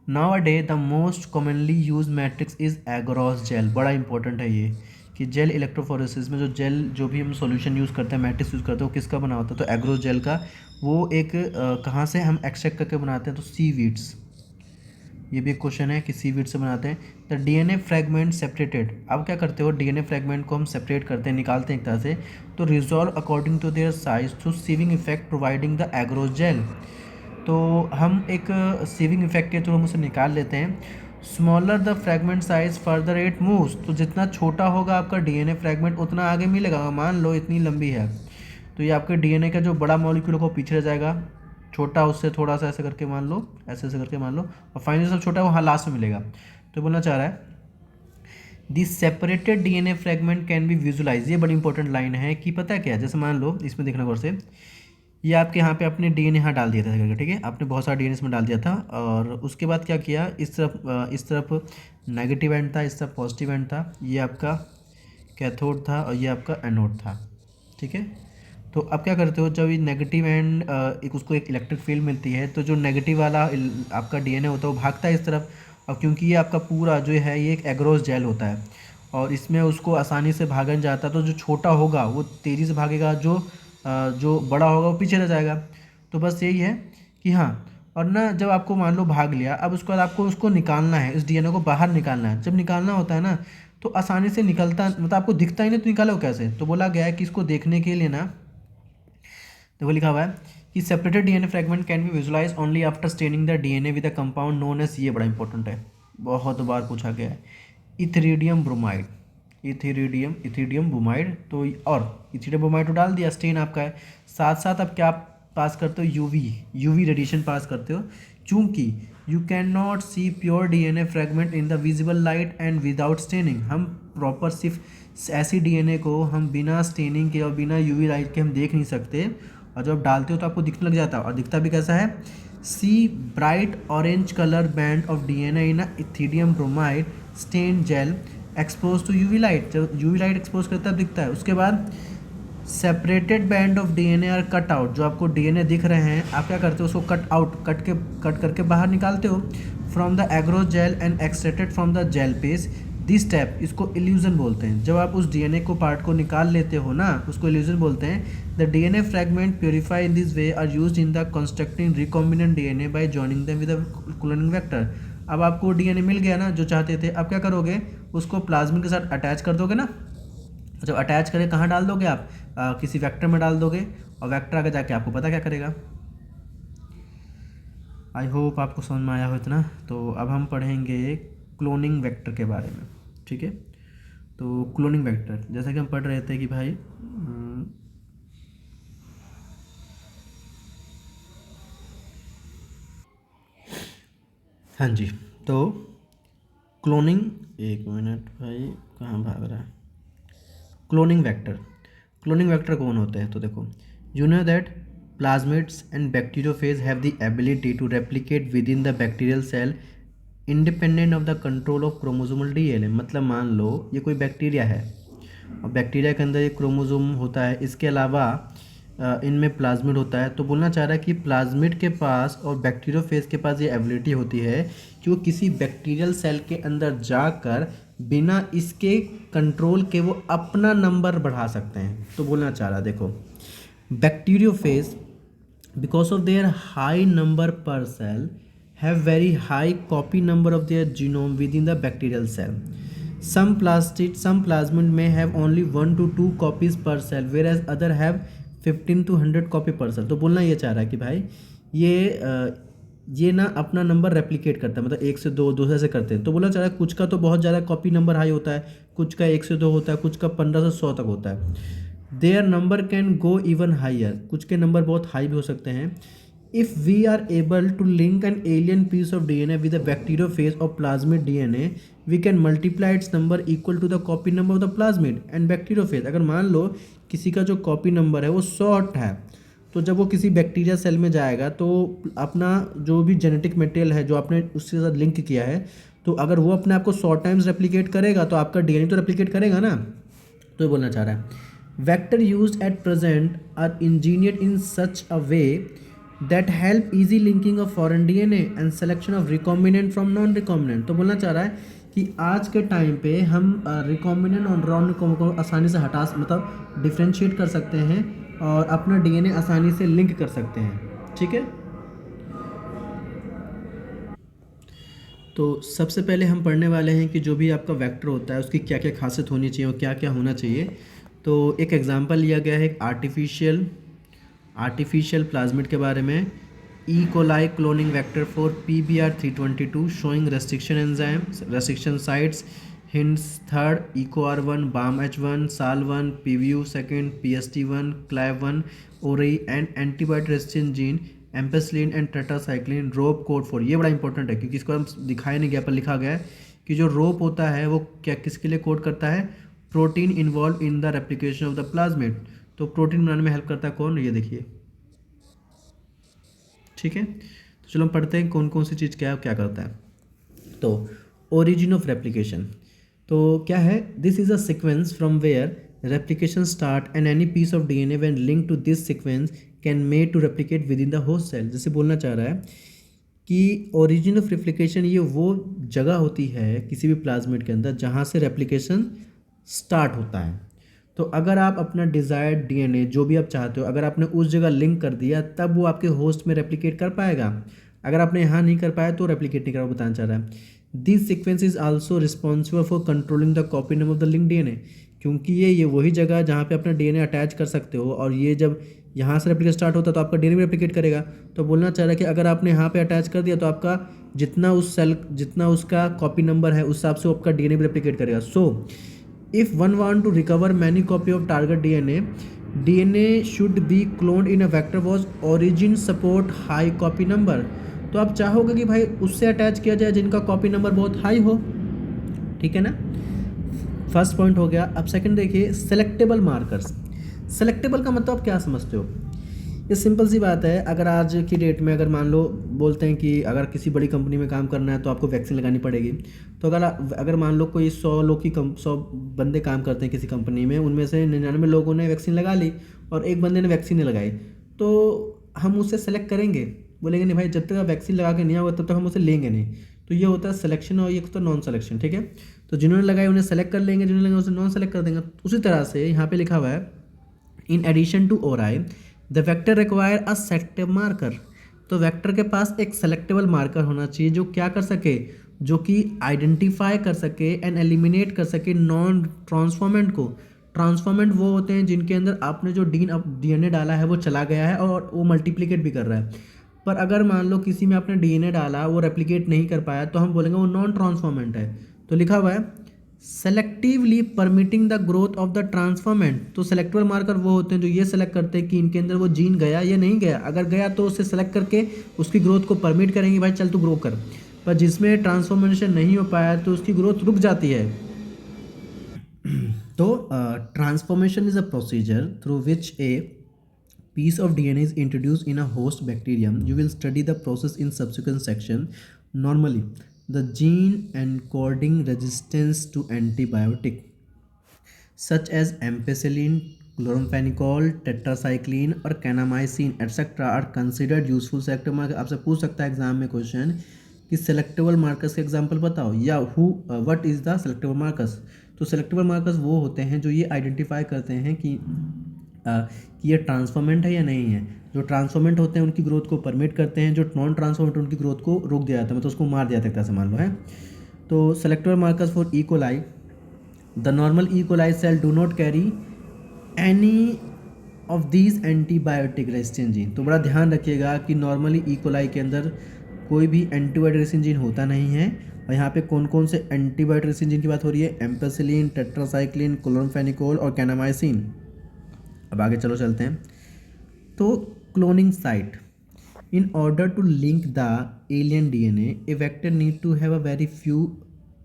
Now a day the most commonly use matrix is agarose gel. बड़ा इंपॉर्टेंट है ये कि जेल इलेक्ट्रोफोरेसिस में जो जेल, जो भी हम सॉल्यूशन यूज़ करते हैं, मैट्रिक्स यूज़ करते हैं, वो किसका बना होता है, तो एग्रोस जेल का। वो एक कहाँ से हम एक्सट्रैक्ट करके बनाते हैं, तो सी वीड्स। ये भी एक क्वेश्चन है कि सी वीड से बनाते हैं। The DNA fragment separated. अब क्या करते हो, डीएनए फ्रेगमेंट को हम सेपरेट करते हैं, निकालते हैं एक तरह से, तो resolve according to their size through sieving effect providing the agarose gel. तो हम एक सीविंग इफेक्ट के थ्रू हम उसे निकाल लेते हैं। Smaller the fragment size further it moves. तो जितना छोटा होगा आपका डीएनए फ्रैगमेंट उतना आगे मिलेगा। मान लो इतनी लंबी है, तो ये आपके डीएनए का जो बड़ा मॉलिक्यूल को पीछे रह जाएगा, छोटा उससे थोड़ा सा ऐसे करके मान लो, ऐसे ऐसे करके मान लो, और फाइनली सब छोटा है वो हाँ लास्ट में मिलेगा। तो बोलना चाह रहा है the separated DNA fragment can be visualise. ये बड़ी इंपॉर्टेंट लाइन है कि पता है क्या है, जैसे मान लो इसमें देखना गौर से, ये आपके यहाँ पे अपने डीएनए यहाँ डाल दिया था करके, ठीक है, आपने बहुत सारा डीएनए इसमें डाल दिया था, और उसके बाद क्या किया, इस तरफ नेगेटिव एंड था, इस तरफ पॉजिटिव एंड था, ये आपका कैथोड था और ये आपका एनोड था, ठीक है। तो अब क्या करते हो, जब ये नेगेटिव एंड एक उसको एक इलेक्ट्रिक फील्ड मिलती है, तो जो नेगेटिव वाला आपका डीएनए होता है वो भागता है इस तरफ। और क्योंकि ये आपका पूरा जो है ये एक एग्रोस जेल होता है, और इसमें उसको आसानी से भागा नहीं जाता, तो जो छोटा होगा वो तेज़ी से भागेगा, जो बड़ा होगा वो पीछे रह जाएगा। तो बस यही है कि हाँ, और ना जब आपको मान लो भाग लिया, अब उसके बाद आपको उसको निकालना है, इस डीएनए को बाहर निकालना है। जब निकालना होता है ना, तो आसानी से निकलता, मतलब आपको दिखता ही नहीं, तो निकालो कैसे। तो बोला गया है कि इसको देखने के लिए ना, देखो लिखा हुआ है कि separated DNA fragment can be visualize only after staining the DNA with a compound known as, ये बड़ा इंपॉर्टेंट है, बहुत बार पूछा गया है, इथेरिडियम ब्रोमाइड। इथेरिडियम ब्रोमाइड। तो और इथेरिडियम ब्रोमाइड तो डाल दिया, स्टेन आपका है। साथ साथ अब क्या पास करते हो, यूवी रेडिएशन पास करते हो, चूंकि you can not see pure DNA fragment in the visible light and without staining. हम प्रॉपर सिर्फ ऐसी डीएनए को हम बिना स्टेनिंग के और बिना यूवी लाइट के हम देख नहीं सकते, और जब डालते हो तो आपको दिखने लग जाता है, और दिखता भी कैसा है, see bright orange colour band of DNA in ethidium bromide stain gel expose to UV light. जब यूवी लाइट एक्सपोज करता है दिखता है। उसके बाद separated band of DNA are cut out. जो आपको डीएनए दिख रहे हैं, आप क्या करते हो, उसको कट करके बाहर निकालते हो from the agarose gel and extracted from the gel piece. This step, इसको इल्यूजन बोलते हैं। जब आप उस डीएनए को पार्ट को निकाल लेते हो ना, उसको इल्यूजन बोलते हैं। The DNA fragment purify in this way are used in the constructing recombinant DNA by joining them with a cloning vector. अब आपको डीएनए मिल गया ना जो चाहते थे, अब क्या करोगे, उसको प्लाज्मिड के साथ अटैच कर दोगे ना। जब अटैच करें कहाँ डाल दोगे आप, किसी वेक्टर में डाल दोगे, और वेक्टर आगे जाके आपको पता क्या करेगा। आई होप आपको समझ में आया हो इतना। तो अब हम पढ़ेंगे क्लोनिंग वेक्टर के बारे में, ठीक है। तो क्लोनिंग वेक्टर, जैसा कि हम पढ़ रहे थे कि भाई हाँ जी, तो क्लोनिंग, एक मिनट भाई कहाँ भाग रहा है, क्लोनिंग वेक्टर। क्लोनिंग वेक्टर कौन होते हैं, तो देखो, you know that plasmids and bacteriophage have the ability to replicate within the bacterial cell independent of the control of chromosomal DNA. मतलब मान लो ये कोई बैक्टीरिया है, और बैक्टीरिया के अंदर एक क्रोमोसोम होता है, इसके अलावा इनमें प्लाज्मिड होता है। तो बोलना चाह रहा है कि प्लाज्मिड के पास और बैक्टीरियोफेज के पास ये एबिलिटी होती है कि वो किसी बैक्टीरियल सेल के अंदर जाकर बिना इसके कंट्रोल के वो अपना नंबर बढ़ा सकते हैं। तो बोलना चाह रहा, देखो, bacteriophage because of their high number per cell have very high copy number of their genome within the bacterial cell. Some plasmid may have only 1 to 2 copies per cell whereas other have 15 to 100 copy per cell. तो बोलना ये चाह रहा है कि भाई ये ना अपना नंबर रेप्लिकेट करता है, मतलब 1 से 2, 2 से ऐसे करते हैं। तो बोला जा रहा है कुछ का तो बहुत ज़्यादा कॉपी नंबर हाई होता है, कुछ का 1 से 2 होता है, कुछ का 15 से 100 तक होता है। Their number can go even higher, कुछ के नंबर बहुत हाई भी हो सकते हैं। If we are able to link an alien piece of DNA with a bacteriophage or plasmid DNA, we can multiply its number equal to the copy number of the plasmid and bacteriophage. अगर मान लो किसी का जो copy number है वो 100 है, तो जब वो किसी बैक्टीरिया सेल में जाएगा तो अपना जो भी जेनेटिक मटेरियल है जो आपने उसके साथ लिंक किया है, तो अगर वो अपने आप को 100 टाइम्स रेप्लिकेट करेगा तो आपका DNA तो रेप्लिकेट करेगा ना। तो ये बोलना चाह रहा है vector used at present are engineered in such a way that help easy linking of foreign DNA and selection of recombinant from non recombinant. तो बोलना चाह रहा है कि आज के टाइम पे हम रिकॉम्बिनेंट और नॉन रिकॉम्बिनेंट को आसानी से मतलब डिफ्रेंशिएट कर सकते हैं और अपना DNA आसानी से लिंक कर सकते हैं। ठीक है, तो सबसे पहले हम पढ़ने वाले हैं कि जो भी आपका वेक्टर होता है उसकी क्या क्या खासियत होनी चाहिए और क्या क्या होना चाहिए। तो एक एग्जांपल लिया गया है आर्टिफिशियल प्लाज्मिड के बारे में। E coli cloning vector for PBR322 showing restriction enzyme restriction sites hints third EcoR1 BAM-H1 SAL1 PVU second PST1 CLAV1 ORI and antibiotic resistant gene ampicillin and tetracycline rope code for. ये बड़ा important है क्योंकि इसको हम दिखाया नहीं गया पर लिखा गया है कि जो रोप होता है वो क्या किसके लिए कोड करता है, protein involve in the replication of the plasmid. तो प्रोटीन बनाने में हेल्प करता है कौन, ये देखिए। ठीक है, तो चलो हम पढ़ते हैं कौन कौन सी चीज़ क्या करता है। तो ओरिजिन ऑफ रेप्लिकेशन, तो क्या है, this is a sequence from where replication start and any piece of DNA when link to this sequence can made to replicate within the host cell. जैसे बोलना चाह रहा है कि ओरिजिन ऑफ रेप्लिकेशन ये वो जगह होती है किसी भी प्लाज्मिड के अंदर जहाँ से रेप्लिकेशन स्टार्ट होता है। तो अगर आप अपना डिज़ायर्ड DNA जो भी आप चाहते हो अगर आपने उस जगह लिंक कर दिया तब वो आपके होस्ट में रेप्लिकेट कर पाएगा। अगर आपने यहाँ नहीं कर पाया तो रेप्लिकेट नहीं कर, बताना चाह रहा है। This sequence is also responsible for controlling the copy number of the link DNA, क्योंकि ये वही जगह है जहाँ पे अपना DNA अटैच कर सकते हो और ये जब यहाँ से रेप्लिकेट स्टार्ट होता है तो आपका DNA भी रेप्लिकेट करेगा। तो बोलना चाह रहा है कि अगर आपने यहाँ पे अटैच कर दिया तो आपका जितना उस सेल जितना उसका कॉपी नंबर है उस हिसाब से आपका DNA भी रेप्लिकेट करेगा। सो if one want to recover many copy of target DNA should be cloned in a vector whose origin support high copy number। तो आप चाहोगे कि भाई उससे अटैच किया जाए जिनका कॉपी नंबर बहुत हाई हो। ठीक है ना, फर्स्ट पॉइंट हो गया। अब सेकंड देखिए, सेलेक्टेबल मार्कर्स। सेलेक्टेबल का मतलब आप क्या समझते हो? ये सिंपल सी बात है, अगर आज की डेट में अगर मान लो बोलते हैं कि अगर किसी बड़ी कंपनी में काम करना है तो आपको वैक्सीन लगानी पड़ेगी। तो अगर मान लो कोई 100 लोग की 100 बंदे काम करते हैं किसी कंपनी में, उनमें से 99 लोगों ने वैक्सीन लगा ली और एक बंदे ने वैक्सीन नहीं लगाई, तो हम उसे सेलेक्ट करेंगे, बोलेंगे नहीं भाई जब तक आप वैक्सीन लगा के नहीं आओगे तब तक हम उसे लेंगे नहीं। तो ये होता है सिलेक्शन और ये होता है नॉन सिलेक्शन। ठीक है, तो जिन्होंने लगाई उन्हें सेलेक्ट कर लेंगे, जिन्होंने लगाई उसे नॉन सेलेक्ट कर देंगे। उसी तरह से यहाँ पे लिखा हुआ है in addition to ORI the vector require a selective marker. तो वेक्टर के पास एक सेलेक्टेबल मार्कर होना चाहिए जो क्या कर सके, जो कि आइडेंटिफाई कर सके एंड एलिमिनेट कर सके नॉन ट्रांसफॉर्मेंट को। ट्रांसफॉर्मेंट वो होते हैं जिनके अंदर आपने जो DNA डाला है वो चला गया है और वो मल्टीप्लिकेट भी कर रहा है। पर अगर मान लो किसी में आपने DNA डाला वो रेप्लिकेट नहीं कर पाया तो हम बोलेंगे वो नॉन ट्रांसफॉर्मेंट है। तो लिखा हुआ है selectively permitting the growth of the transformant. तो सेलेक्टिव मार्कर वो होते हैं जो ये सेलेक्ट करते हैं कि इनके अंदर वो जीन गया या नहीं गया। अगर गया तो उसे सेलेक्ट करके उसकी ग्रोथ को परमिट करेंगे, भाई चल तू ग्रो कर। पर जिसमें ट्रांसफॉर्मेशन नहीं हो पाया तो उसकी ग्रोथ रुक जाती है। तो transformation is a procedure through which A piece of DNA is introduced in a host bacterium. You will study the process in subsequent section. Normally, the gene encoding resistance to antibiotic such as ampicillin, chloramphenicol, tetracycline और kanamycin etc. are considered useful selective marker। आपसे पूछ सकता है exam में question कि selectable markers के example बताओ या what is the selectable markers. तो सेलेक्टेबल मार्कर्स वो होते हैं जो ये आइडेंटिफाई करते हैं कि ये ट्रांसफॉर्मेंट है या नहीं है। जो ट्रांसफॉर्मेंट होते हैं उनकी ग्रोथ को परमिट करते हैं, जो नॉन ट्रांसफॉर्मेंट उनकी ग्रोथ को रोक दिया जाता है, मतलब उसको मार दिया जाता है से मान लो है। तो selectable markers for E coli, the normal E coli cell do not carry any of these antibiotic resistant gene. तो बड़ा ध्यान रखिएगा कि नॉर्मली ई कोलाई के अंदर कोई भी एंटीबायोटिक रेसिस्टेंट जीन होता नहीं है। और यहाँ पे कौन कौन से एंटीबायोटिक रेसिस्टेंट जीन की बात हो रही है? एम्पेसिलिन, टेट्रासाइक्लिन, क्लोरामफेनिकोल और कैनामाइसिन। अब आगे चलो चलते हैं। तो cloning site, in order to link the alien DNA a vector need to have a very few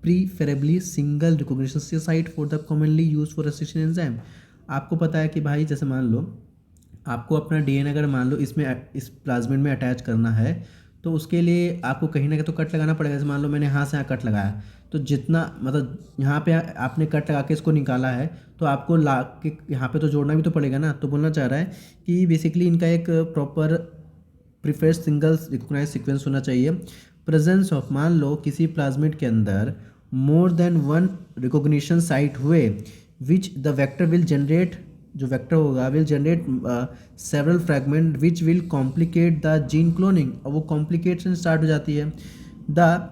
preferably single recognition site for the commonly use for resistant enzyme. आपको पता है कि भाई जैसे मान लो आपको अपना डीएनए अगर मान लो इसमें इस प्लाज्मिड में अटैच करना है तो उसके लिए आपको कहीं ना कहीं तो कट लगाना पड़ेगा। जैसे मान लो मैंने यहाँ से यहाँ कट लगाया तो जितना मतलब यहाँ पे आपने कट लगा के इसको निकाला है तो आपको ला के यहाँ पे तो जोड़ना भी तो पड़ेगा ना। तो बोलना चाह रहा है कि बेसिकली इनका एक proper preferred single recognize sequence होना चाहिए। प्रेजेंस ऑफ, मान लो किसी प्लाज्मिड के अंदर more than one recognition site हुए which the vector will generate, जो वेक्टर होगा will generate several fragment which will complicate the gene cloning. और वो कॉम्प्लिकेशन स्टार्ट हो जाती है। The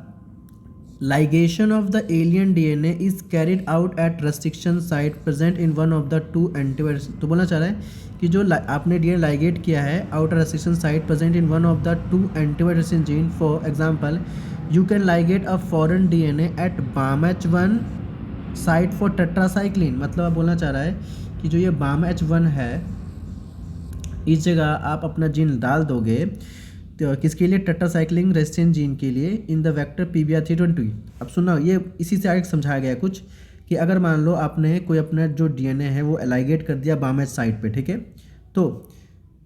ligation of the alien DNA is carried out at restriction site present in one of the two antibodies। तो बोलना चाह रहा है कि जो आपने DNA लाइगेट किया है outer restriction site present in one of the two antibody gene. For example you can ligate a foreign DNA at BAMH1 site for tetracycline. मतलब आप बोलना चाह रहा है कि जो ये BAMH1 है इस जगह आप अपना जीन डाल दोगे तो किसके लिए? टेट्रासाइक्लिन रेसिस्टेंट जीन के लिए इन द वेक्टर PBR320। अब सुना, ये इसी से आगे समझाया गया कुछ कि अगर मान लो आपने कोई अपना जो डीएनए है वो एलाइगेट कर दिया BAMH साइट पे, ठीक है, तो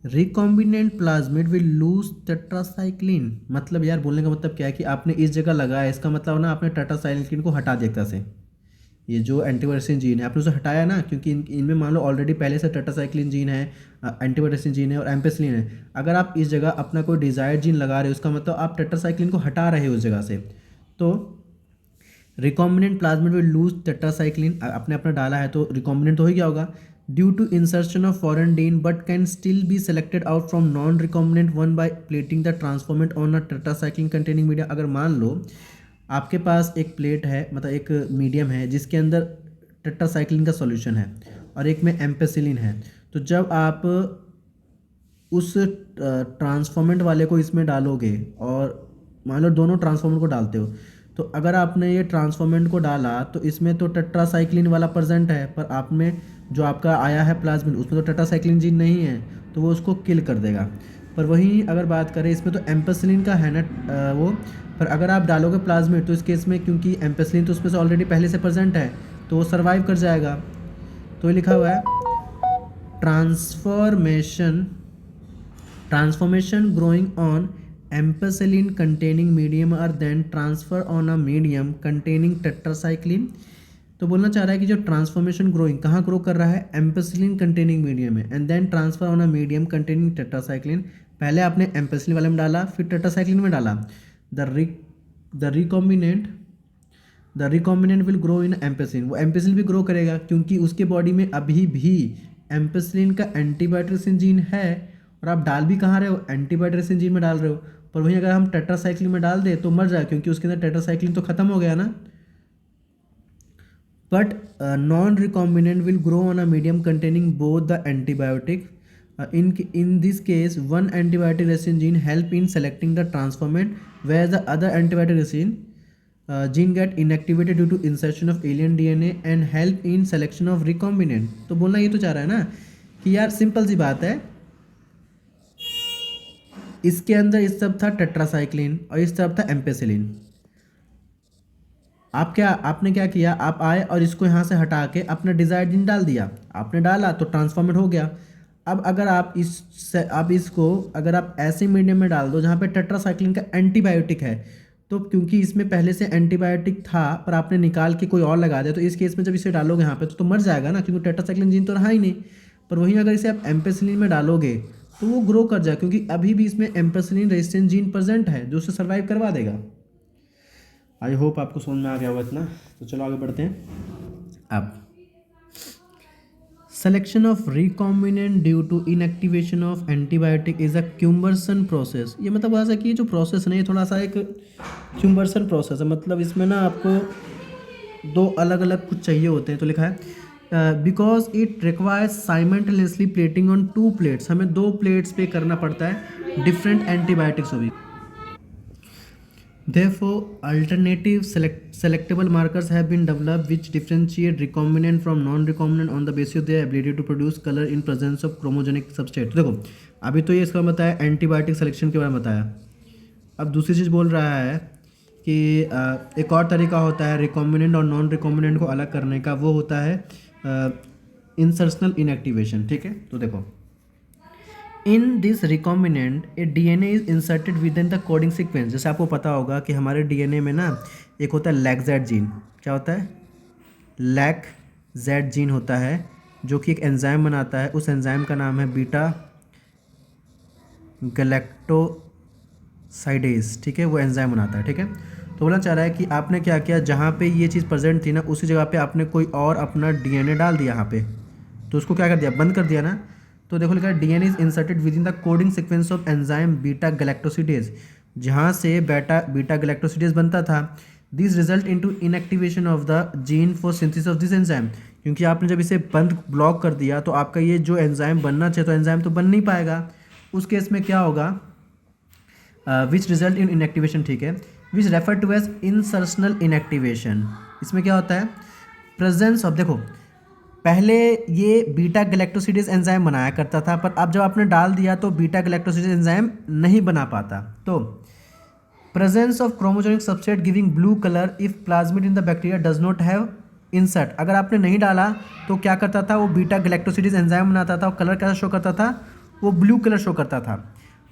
recombinant plasmid will lose tetracycline. मतलब यार बोलने का मतलब क्या है कि आपने इस जगह लगाया, इसका मतलब ना आपने टेट्रासाइक्लिन को हटा दिया एक तरह से। ये जो एंटीबायोटिक जीन है आपने उसे हटाया ना, क्योंकि इनमें मान लो ऑलरेडी पहले से टेट्रासाइक्लिन जीन है, एंटीबायोटिक जीन है और एम्पेसिलिन है। अगर आप इस जगह अपना कोई डिजायर्ड जीन लगा रहे हो उसका मतलब आप टेट्रासाइक्लिन को हटा रहे हो उस जगह से। तो recombinant plasmid will lose tetracycline, आपने अपना डाला है तो रिकॉम्बिनेंट तो हो गया होगा due to insertion of foreign DNA but can still be selected out from non recombinant one by plating the transformant on a tetracycline containing media. अगर मान लो आपके पास एक प्लेट है, मतलब एक मीडियम है जिसके अंदर टेट्रासाइक्लिन का सॉल्यूशन है और एक में एम्पेसिलिन है, तो जब आप उस ट्रांसफॉर्मेंट वाले को इसमें डालोगे और मान लो दोनों ट्रांसफॉर्मेंट को डालते हो तो अगर आपने ये ट्रांसफॉर्मेंट को डाला तो इसमें तो टेट्रासाइक्लिन वाला प्रेजेंट है, पर आप में जो आपका आया है प्लाज्मिड उसमें तो टेट्रासाइक्लिन जीन नहीं है तो वो उसको किल कर देगा। पर वहीं अगर बात करें इसमें तो एम्पेसिलिन का है ना वो, पर अगर आप डालोगे प्लाज्मिड तो इस केस में क्योंकि एम्पेसिलिन तो उसमें से ऑलरेडी पहले से प्रेजेंट है तो वो सर्वाइव कर जाएगा। तो ये लिखा हुआ है transformation growing on ampicillin containing medium और then transfer on a medium containing tetracycline. तो बोलना चाह रहा है कि जो ट्रांसफॉर्मेशन ग्रोइंग कहाँ ग्रो कर रहा है? एम्पेसिलिन कंटेनिंग मीडियम में, and then transfer on a medium containing tetracycline. पहले आपने एम्पेसिलिन वाले में डाला फिर टेट्रासाइक्लिन में डाला। The recombinant will grow in ampicillin, वो एम्पेसिलिन भी ग्रो करेगा क्योंकि उसके बॉडी में अभी भी एम्पेसिलिन का एंटीबायोटिक जीन है और आप डाल भी कहाँ रहे हो? एंटीबायोटिक जीन में डाल रहे हो। पर वहीं अगर हम टेट्रासाइक्लिन में डाल दे तो मर जाए क्योंकि उसके अंदर टेट्रासाइक्लिन तो खत्म हो गया ना। But non recombinant will grow on a medium containing both the antibiotic. In this case, one antibiotic resistant gene help in selecting the transformant, whereas the other antibiotic resistant gene get inactivated due to insertion of alien DNA and help in selection of recombinant। तो बोलना ये तो चाह रहा है ना कि यार सिंपल सी बात है, इसके अंदर इस तरफ था टेट्रासाइक्लिन और इस तरफ था एम्पेसिलिन। आपने क्या किया? आप आए और इसको यहाँ से हटा के अपना डिजायर्ड जीन डाल दिया। आपने डाला तो ट्रांसफॉर्मेट हो गया। अब अगर आप इसको अगर आप ऐसे मीडियम में डाल दो जहाँ पे टेट्रासाइक्लिन का एंटीबायोटिक है, तो क्योंकि इसमें पहले से एंटीबायोटिक था पर आपने निकाल के कोई और लगा दिया तो इस केस में जब इसे डालोगे यहाँ पे तो मर जाएगा ना, क्योंकि टेट्रासाइक्लिन जीन तो रहा ही नहीं। पर वहीं अगर इसे आप एम्पेसिलिन में डालोगे तो वो ग्रो कर जाए क्योंकि अभी भी इसमें एम्पेसिलिन रेजिस्टेंट जीन प्रेजेंट है जो उसे सर्वाइव करवा देगा। आई होप आपको समझ में आ गया होगा इतना। तो चलो आगे बढ़ते हैं। अब Selection of recombinant due to inactivation of antibiotic is a cumbersome process। ये मतलब ऐसा कि जो प्रोसेस नहीं, थोड़ा सा एक क्यूम्बरसन प्रोसेस है। मतलब इसमें ना आपको दो अलग अलग कुछ चाहिए होते हैं। तो लिखा है because it requires simultaneously plating on to plates, हमें दो प्लेट्स पे करना पड़ता है डिफरेंट एंटीबायोटिक्स भी। Therefore, alternative selectable markers have been developed which differentiate recombinant from non-recombinant on the basis of their ability to produce color in presence of chromogenic substrate. तो देखो, अभी तो ये इसका बताया एंटीबायोटिक सिलेक्शन के बारे में बताया। अब दूसरी चीज़ बोल रहा है कि एक और तरीका होता है रिकॉम्बिनेंट और नॉन रिकॉम्बिनेंट को अलग करने का, वो होता है इंसर्शनल इनएक्टिवेशन। ठीक है, तो देखो, in this recombinant A DNA is inserted with in the coding sequence. जैसे आपको पता होगा कि हमारे डीएनए में ना एक होता है लैक-जेड जीन। क्या होता है? लैक-जेड जीन होता है जो कि एक एंजाइम बनाता है। उस एंजाइम का नाम है बीटा गैलेक्टोसाइडेज। ठीक है, वो एंजाइम बनाता है। ठीक है, तो बोलना चाह रहा है कि आपने क्या किया, जहाँ पे ये चीज़ प्रेजेंट थी ना उसी जगह पे आपने कोई और अपना डीएनए डाल दिया यहाँ पे, तो उसको क्या कर दिया, बंद कर दिया ना। तो देखो लिखा है DNA is inserted with in the coding sequence of enzyme beta galactosidase, जहाँ से बीटा गैलेक्टोसिडेज बनता था। This result into inactivation of the gene for synthesis of this enzyme, क्योंकि आपने जब इसे बंद ब्लॉक कर दिया तो आपका ये जो एंजाइम बनना चाहिए तो एंजाइम तो बन नहीं पाएगा। उस केस में क्या होगा, विच रिजल्ट इन इनएक्टिवेशन। ठीक है, which refer to as insertional inactivation. इसमें क्या होता है, प्रेजेंस ऑफ, देखो पहले ये बीटा गैलेक्टोसिडेज एंजाइम बनाया करता था, पर अब जब आपने डाल दिया तो बीटा गैलेक्टोसिडेज एंजाइम नहीं बना पाता। तो presence of chromogenic substrate giving blue colour if plasmid in the bacteria does not have insert. अगर आपने नहीं डाला तो क्या करता था, वो बीटा गैलेक्टोसिडेज एंजाइम बनाता था और कलर कैसा शो करता था, वो ब्लू कलर शो करता था।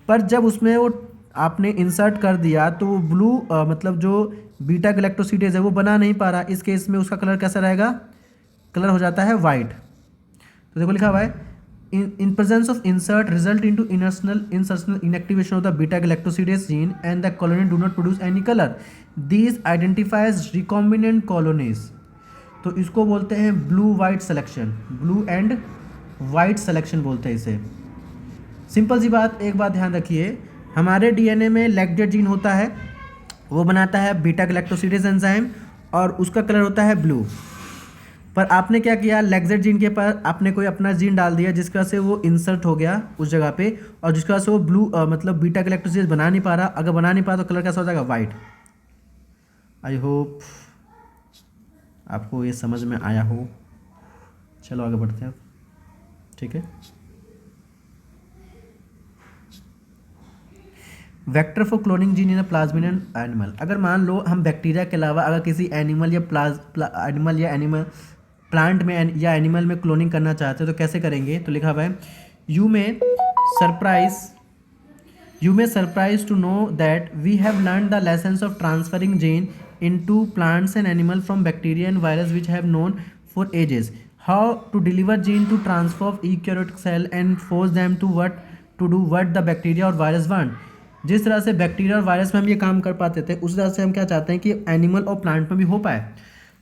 पर जब उसमें वो आपने इंसर्ट कर दिया तो वो ब्लू मतलब जो बीटा गैलेक्टोसिडेज है वो बना नहीं पा रहा। इस केस में उसका कलर कैसा रहेगा, कलर हो जाता है वाइट। तो देखो लिखा हुआ है in presence of insert result into insertional inactivation of the beta galactosidase gene and the colony do not produce any colour. These identifies recombinant colonies. तो इसको बोलते हैं blue white selection, blue and white selection बोलते हैं इसे। Simple सी बात, एक बात ध्यान रखिए, हमारे डीएनए में लैक-जेड जीन होता है, वो बनाता है बीटा गैलेक्टोसिडेज एंजाइम और उसका कलर होता है ब्लू। पर आपने क्या किया, लैक-जेड जीन के पर आपने कोई अपना जीन डाल दिया जिसका से वो इंसर्ट हो गया उस जगह पे, और जिसका से वो ब्लू मतलब बीटा गैलेक्टोसिडेज बना नहीं पा रहा। अगर बना नहीं पा तो कलर कैसा हो जाएगा, वाइट। आई होप आपको ये समझ में आया हो। चलो आगे बढ़ते हैं, ठीक है। Vector for cloning gene in a plasmidium animal. अगर मान लो हम बैक्टीरिया के अलावा अगर किसी एनिमल या प्लांट में या एनिमल में क्लोनिंग करना चाहते हो तो कैसे करेंगे। तो लिखा हुआ है you may surprise to know that we have learn the lessons of transferring gene into plants and animal from bacteria and virus which have known for ages how to deliver gene to transform eukaryotic cell and force them to do what the bacteria और virus want। जिस तरह से bacteria और virus में हम ये काम कर पाते थे उस तरह से हम क्या चाहते हैं कि एनिमल और प्लांट में भी हो पाए।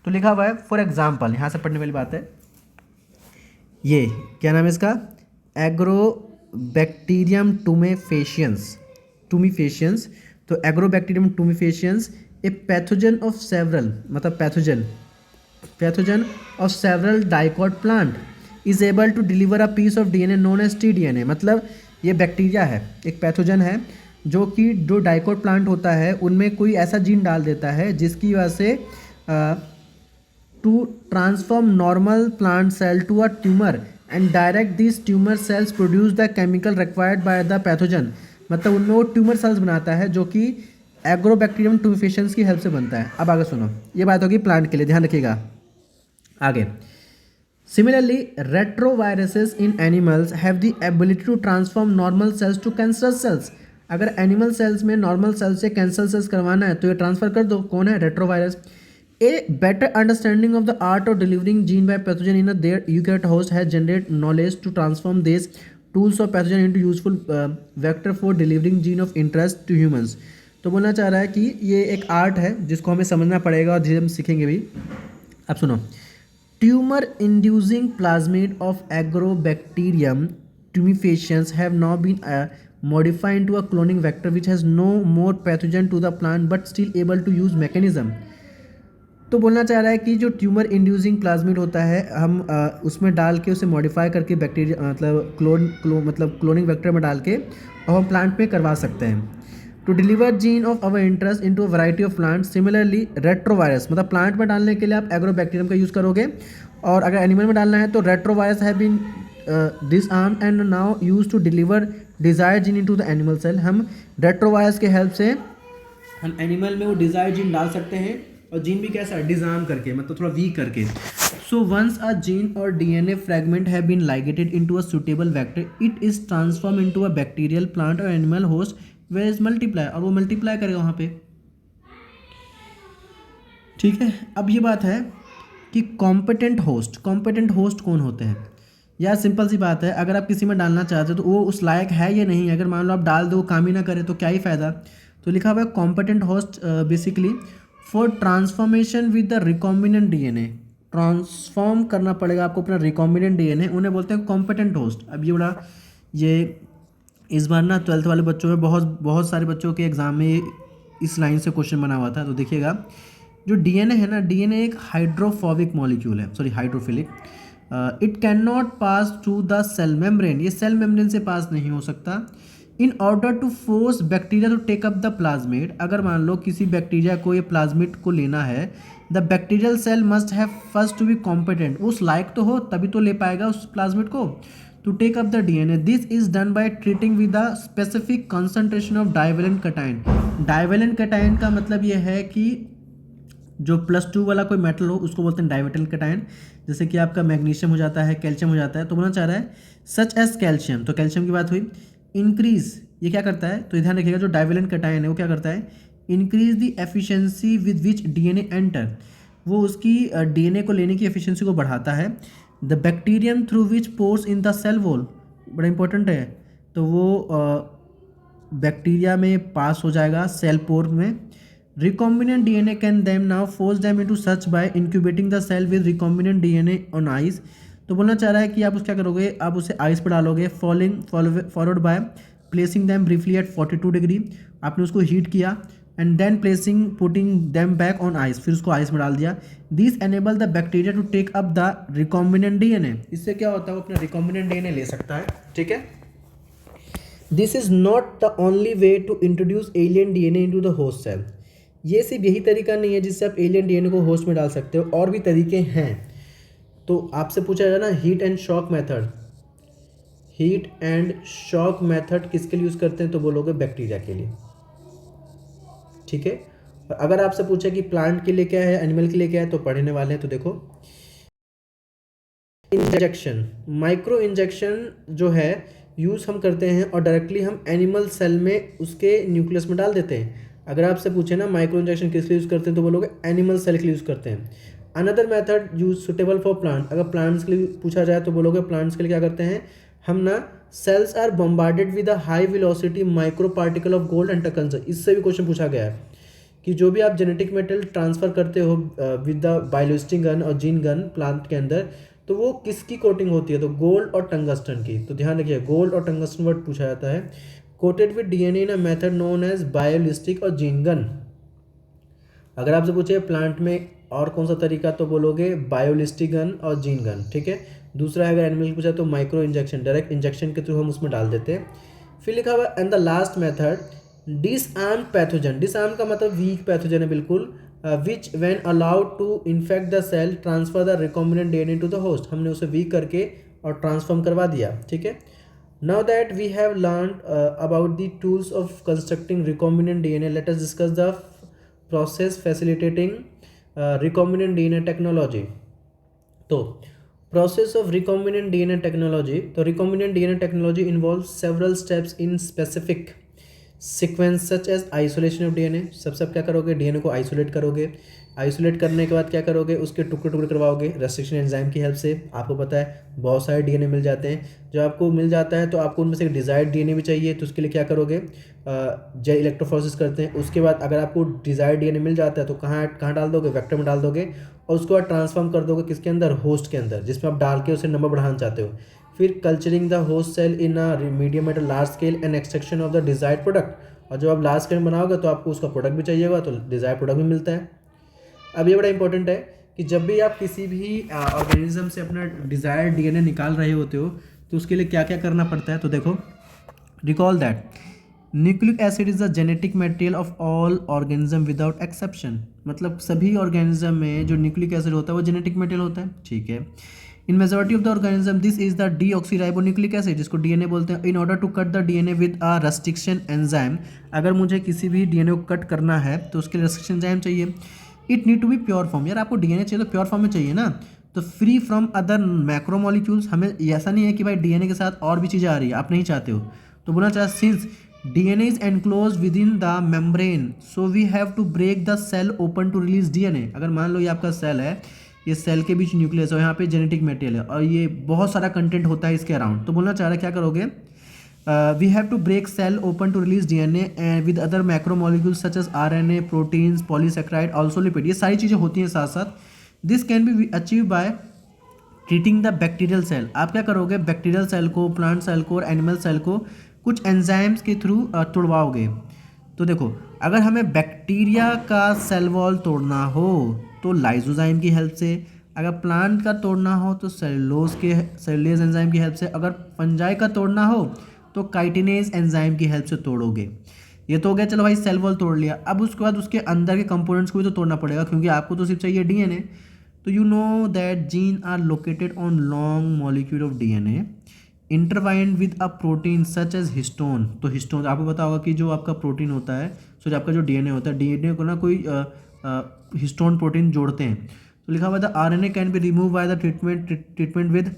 तो लिखा हुआ है फॉर एग्जाम्पल, यहाँ से पढ़ने वाली बात है, ये क्या नाम है इसका, एग्रोबैक्टीरियम टूमीफेशियंस। तो Agrobacterium tumefaciens a pathogen of several, मतलब pathogen of several dicot plant is able to deliver a piece of DNA known as T DNA. मतलब ये बैक्टीरिया है, एक पैथोजन है जो कि जो डाइकॉट प्लांट होता है उनमें कोई ऐसा जीन डाल देता है जिसकी वजह से to transform normal plant cell to a tumour and direct this tumour cells produce the chemical required by the pathogen. मतलब उनमें वो ट्यूमर सेल्स बनाता है जो कि एग्रोबैक्टीरियम टूमीफेशियंस की हेल्प से बनता है। अब आगे सुनो, ये बात होगी प्लांट के लिए, ध्यान रखिएगा आगे। Similarly retroviruses in animals have the ability to transform normal cells to cancerous cells. अगर एनिमल सेल्स में नॉर्मल सेल्स से कैंसर सेल्स करवाना है तो ये ट्रांसफर कर दो। कौन है, retrovirus. A better understanding of the art of delivering gene by pathogen in their eukaryote host has generate knowledge to transform this tools of pathogen into useful vector for delivering gene of interest to humans. तो बोलना चाह रहा है कि ये एक art है जिसको हमें समझना पड़ेगा और धीरे हम सीखेंगे भी। अब सुनो, tumour inducing plasmid of Agrobacterium tumefaciens have now been modified into a cloning vector which has no more pathogen to the plant but still able to use mechanism। तो बोलना चाह रहा है कि जो ट्यूमर इंड्यूसिंग प्लाज्मिड होता है हम उसमें डाल के उसे मॉडिफाई करके बैक्टीरिया मतलब क्लोनिंग वेक्टर में डाल के और हम प्लांट में करवा सकते हैं। To deliver gene of our interest into a variety of plant. Similarly retrovirus, मतलब प्लांट में डालने के लिए आप एग्रोबैक्टीरियम का यूज़ करोगे, और अगर एनिमल में डालना है तो retrovirus have been disarmed and now use to deliver desire gene into the animal cell. हम रेट्रोवायरस के हेल्प से हम एनिमल में वो डिजायर जीन डाल सकते हैं, और जीन भी कैसा डिजार्म करके, मतलब थोड़ा वीक करके। So once a gene or DNA fragment have been ligated into a suitable vector, it is transform into a bacterial plant or animal host where is multiply, और वो मल्टीप्लाई करेगा वहाँ पे। ठीक है, अब ये बात है कि कॉम्पिटेंट होस्ट कौन होते हैं। यार सिंपल सी बात है, अगर आप किसी में डालना चाहते हो तो वो उस लायक है या नहीं। अगर मान लो आप डाल दो काम ही ना करे तो क्या ही फ़ायदा। तो लिखा हुआ है competent host basically for transformation with the recombinant DNA. Transform करना पड़ेगा आपको अपना रिकॉम्बिनेंट डीएनए, उन्हें बोलते हैं कॉम्पिटेंट होस्ट। अब ये इस बार ना 12th वाले बच्चों में बहुत सारे बच्चों के एग्ज़ाम में इस लाइन से क्वेश्चन बना हुआ था। तो देखिएगा, जो डीएनए है ना, डीएनए एक हाइड्रोफोबिक मॉलिक्यूल है, sorry hydrophilic. It can not pass through the cell membrane, ये सेल मेम्ब्रेन से पास नहीं हो सकता। In order to force bacteria to take up the plasmid, अगर मान लो किसी बैक्टीरिया को ये प्लाज्मिड को लेना है, the bacterial cell must have first to be competent, उस लायक तो हो तभी तो ले पाएगा उस प्लाज्मिड को, to take up the DNA. This is done by treating with the specific concentration of divalent cation. Divalent cation का मतलब ये है कि जो +2 वाला कोई मेटल हो उसको बोलते हैं डाइवेलेंट कैटायन। जैसे कि आपका मैग्नीशियम हो जाता है, कैल्शियम हो जाता है। तो बोलना चाह रहा है सच एज कैल्शियम, तो कैल्शियम की बात हुई। इंक्रीज, ये क्या करता है, तो ध्यान रखिएगा, जो डाइवेलेंट कैटायन है वो क्या करता है, increase the efficiency with which DNA enter, वो उसकी डीएनए को लेने की एफिशिएंसी को बढ़ाता है। The bacterium through which pores in the cell wall, बड़ा इंपॉर्टेंट है, तो वो बैक्टीरिया में पास हो जाएगा सेल पोर में। recombinant DNA can then now force them into such by incubating the cell with recombinant DNA on ice। तो बोलना चाह रहा है कि आप उस क्या करोगे, आप उसे आइस पर डालोगे, followed by placing them briefly at 42 degree, आपने उसको हीट किया, and then putting them back on ice, फिर उसको आइस में डाल दिया। This enable the bacteria to take up the recombinant DNA, इससे क्या होता है, वो अपना रिकॉम्बिनेंट डीएनए ले सकता है। ठीक है, this is not the only way to introduce alien DNA into the host cell. ये सिर्फ यही तरीका नहीं है जिससे आप एलियन डीएनए को होस्ट में डाल सकते हो, और भी तरीके हैं। तो आपसे पूछा जाए ना, हीट एंड शॉक मेथड किसके लिए यूज़ करते हैं, तो बोलोगे बैक्टीरिया के लिए। ठीक है, और अगर आपसे पूछे कि प्लांट के लिए क्या है, एनिमल के लिए क्या है, तो पढ़ने वाले हैं। तो देखो, इंजेक्शन, माइक्रो इंजेक्शन जो है यूज़ हम करते हैं, और डायरेक्टली हम एनिमल सेल में उसके न्यूक्लियस में डाल देते हैं। अगर आपसे पूछे ना माइक्रो इंजेक्शन किस लिए यूज़ करते हैं, तो बोलोगे एनिमल सेल के लिए यूज़ करते हैं। Another method use suitable for plant, अगर प्लांट्स के लिए पूछा जाए तो बोलोगे प्लांट्स के लिए क्या करते हैं हम ना, cells are bombarded with a high velocity micro particle of gold and टकन्स। इससे भी क्वेश्चन पूछा गया है कि जो भी आप जेनेटिक मेटेरियल ट्रांसफर करते हो विद द बायोलिस्टिक गन और जीन गन प्लांट के अंदर, तो वो किसकी कोटिंग होती है, तो गोल्ड और टंगस्टन की। तो ध्यान रखिए, गोल्ड और टंगस्टन वर्ड पूछा जाता है। Coated with DNA in a method known as biolistic और जीन गन। अगर आपसे पूछे प्लांट में और कौन सा तरीका, तो बोलोगे बायोलिस्टिक गन और जीन गन। ठीक है, दूसरा है अगर एनिमल पूछा तो माइक्रो इंजेक्शन, डायरेक्ट इंजेक्शन के थ्रू हम उसमें डाल देते हैं। फिर लिखा हुआ and the last method disarm pathogen. Disarm का मतलब वीक पैथोजन है बिल्कुल, which when allowed to infect the cell transfer the recombinant DNA to the host. हमने उसे वीक करके और ट्रांसफॉर्म करवा दिया। ठीक है, now that we have learned about the tools of constructing recombinant DNA, let us discuss the process facilitating recombinant DNA technology। तो process of recombinant DNA technology, तो recombinant DNA technology involves several steps in specific sequence such as isolation of DNA। सबसे क्या करोगे, DNA को isolate करोगे, isolate करने के बाद क्या करोगे, उसके टुकड़े टुकड़े करवाओगे रेस्ट्रिक्शन एंजाइम की हेल्प से। आपको पता है बहुत सारे डीएनए मिल जाते हैं, जो आपको मिल जाता है तो आपको उनमें से डिज़ायर्ड डीएनए भी चाहिए, तो उसके लिए क्या करोगे, जो इलेक्ट्रोफोरेसिस करते हैं। उसके बाद अगर आपको डिज़ायर्ड डीएनए मिल जाता है तो कहाँ डाल दोगे, वेक्टर में डाल दोगे, और उसके बाद ट्रांसफॉर्म कर दोगे किसके अंदर, होस्ट के अंदर, जिसमें आप डाल के उसे नंबर बढ़ाना चाहते हो। फिर culturing the host cell in a medium at a large scale and extraction of the desired product. और जब आप लार्ज स्केल बनाओगे तो आपको उसका प्रोडक्ट भी चाहिए होगा, तो डिज़ायर्ड प्रोडक्ट भी मिलता है। अब ये बड़ा इंपॉर्टेंट है कि जब भी आप किसी भी ऑर्गेनिज्म से अपना डिज़ायर्ड डीएनए निकाल रहे होते हो, तो उसके लिए क्या क्या करना पड़ता है। तो देखो, recall that nucleic acid is the genetic material of all organism without exception, मतलब सभी ऑर्गेनिज्म में जो न्यूक्लिक एसिड होता है वो जेनेटिक मटेरियल होता है, ठीक है। In majority of the organism this is the deoxyribonucleic acid, जिसको डीएनए बोलते हैं। In order to cut the DNA with a restriction enzyme, अगर मुझे किसी भी डीएनए को कट करना है तो उसके लिए रेस्ट्रिक्शन एंजाइम चाहिए। It need to be pure form, यार आपको डीएनए चाहिए तो प्योर फॉर्म में चाहिए ना, तो फ्री फ्रॉम अदर मैक्रोमोलिक्यूल्स। हमें ऐसा नहीं है कि भाई डीएनए के साथ और भी चीज़ें आ रही है, आप नहीं चाहते हो तो बोलना चाहे since DNA is enclose within the membrane so we have to break the cell open to release DNA. अगर मान लो ये आपका सेल है, ये सेल के बीच न्यूक्लियस है और यहाँ पे जेनेटिक मटेरियल है और ये बहुत सारा कंटेंट होता है इसके अराउंड, तो बोलना चाह रहा है क्या करोगे, we have to break cell open to release DNA with other macromolecules such as RNA, proteins, polysaccharide, also lipid, ये सारी चीज़ें होती हैं साथ साथ। This can be achieve by treating the bacterial cell. आप क्या करोगे, बैक्टीरियल सेल को, प्लांट सेल को और एनिमल सेल को कुछ एंजाइम्स के थ्रू तोड़वाओगे। तो देखो, अगर हमें बैक्टीरिया का सेल वॉल तोड़ना हो तो लाइजोजाइम की हेल्प से, अगर प्लांट का तोड़ना हो तो सेलुलोज एंजाइम की हेल्प से, अगर फंजाई का तोड़ना हो तो काइटिनेज एंजाइम की हेल्प से तोड़ोगे। ये तो हो गया, चलो भाई सेल वॉल तोड़ लिया। अब उसके बाद उसके अंदर के कंपोनेंट्स को भी तो तोड़ना पड़ेगा, क्योंकि आपको तो सिर्फ चाहिए डीएनए। तो you know that gene are located on long molecule of DNA intertwined with a protein such as histone. तो हिस्टोन आपको पता होगा कि जो आपका प्रोटीन होता है, सो जो आपका जो डीएनए होता है, डीएनए को ना कोई हिस्टोन प्रोटीन जोड़ते हैं। तो लिखा हुआ था RNA can be remove by the treatment with